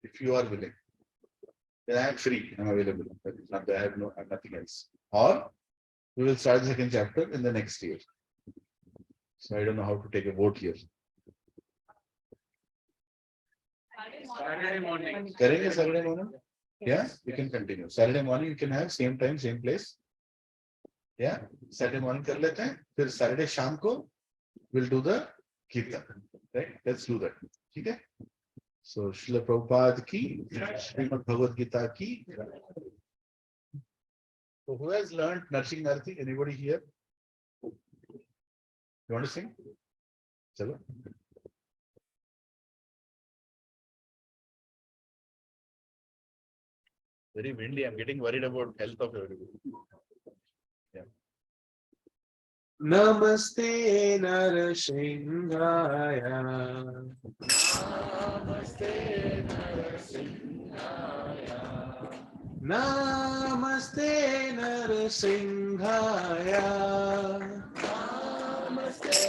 If you are willing. Then I am free. I'm available. I have nothing else. Or we will start the second chapter in the next year. So I don't know how to take a vote here. Saturday morning. Karenge Saturday morning? Yeah, we can continue. Saturday morning you can have same time, same place. Yeah, Saturday morning kar lete hain. Then Saturday sham ko we'll do the kirtan. Right? Let's do that. Okay? So Srila Prabhupada ki, Srimad Bhagavad Gita ki. So who has learned Narshing Narthi? Anybody here? You want to sing? Chalo. Very windy. I'm getting worried about health of everybody. Yeah. Namaste Narasingaya. Namaste Narasimhaya. Namaste Narasimhaya. Namaste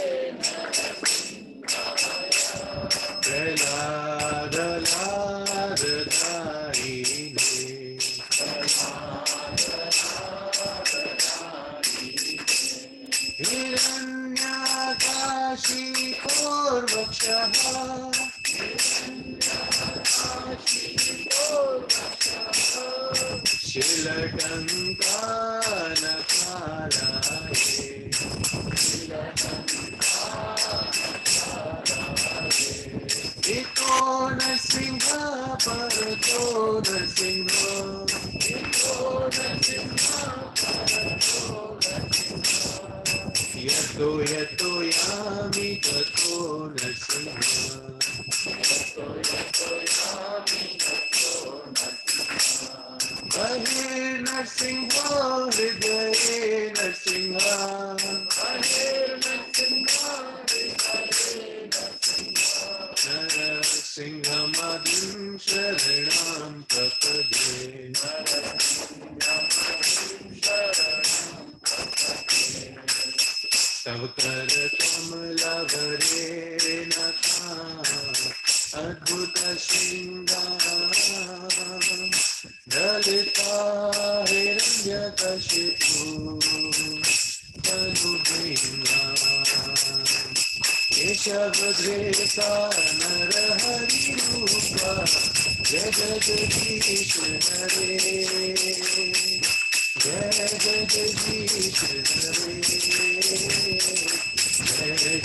Prahlada Hiranyakashi Korvakshaha Shilakankana Kalaye Ito Narsimha Parato Narsimha Yato Yato Yami Tato Narsimha Bahir Narsimha Hridaye Narsimha Narasimhamadin Sharanam Prapade Tavkar Kamalavare Natha Adbhuta Shingam Dalita Hiranya Kashipu Tanubhinga केशवधृता नरहरिरूपा जय जगदीश हरे जय जगदीश हरे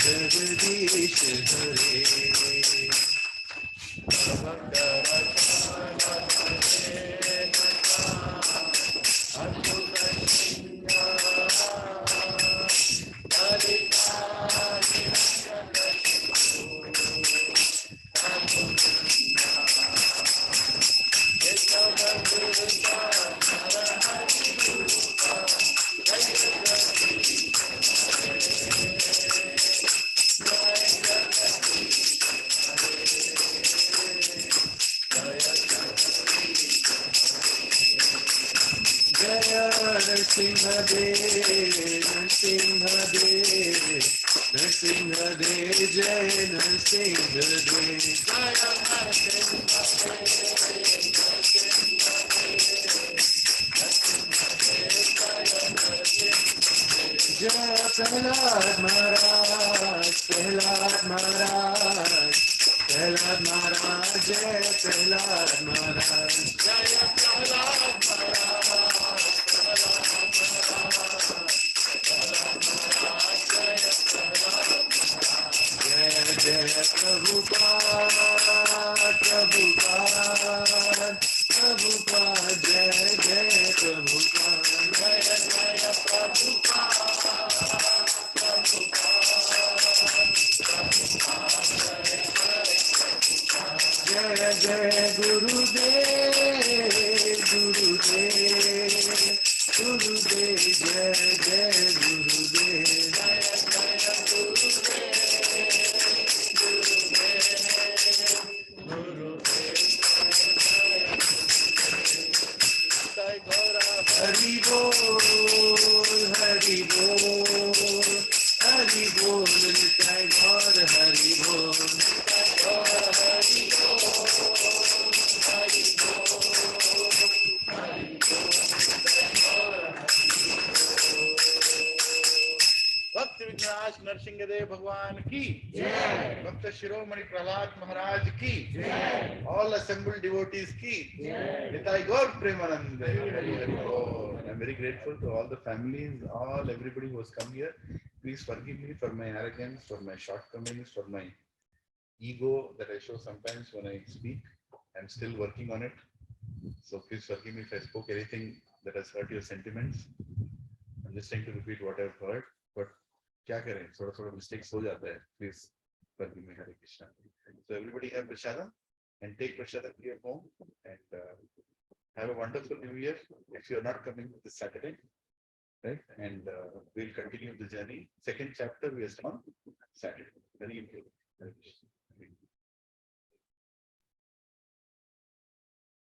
जय जगदीश हरे Nrsimha Dev Jai Nrsimha Jai Prahlad Maharaj Prahlad Maharaj Prahlad Maharaj Jai Prahlad Maharaj Jai Prahlad Maharaj Jai Prabhupada, Prabhupada, Prabhupada, Jai Jai Prabhupada, Jai Jai Prabhupada, Jai Jai Gurudev, Gurudev, Gurudev, Jai Jai Gurudev, Jai Jai Gurudev. Hari Bol, Hari Bol, Hari Bol, Nitai Gaur, Hari Bol, Nitai Gaur, Hari Bol, Hari Bol, Hari Bol, Nitai Gaur, Hari Bol. भक्त विघ्नाश नरसिंहदेव भगवान की जय, भक्त शिरोमणि प्रहलाद महाराज की जय, all assembled devotees की जय, निताई गौर प्रेमानंद हरि हरि बोल. I'm very grateful to all the families, all everybody who has come here. Please forgive me for my arrogance, for my shortcomings, for my ego that I show sometimes when I speak. I'm still working on it. So please forgive me if I spoke anything that has hurt your sentiments. I'm just trying to repeat what I've heard, but क्या करें, थोड़ा थोड़ा mistakes हो जाता है. Please forgive me. Hare Krishna. So everybody have prashadam and take prashadam to your home and have a wonderful new year. If you are not coming this Saturday, right, and we'll continue the journey. Second chapter we are on Saturday. Very important. Hare Krishna.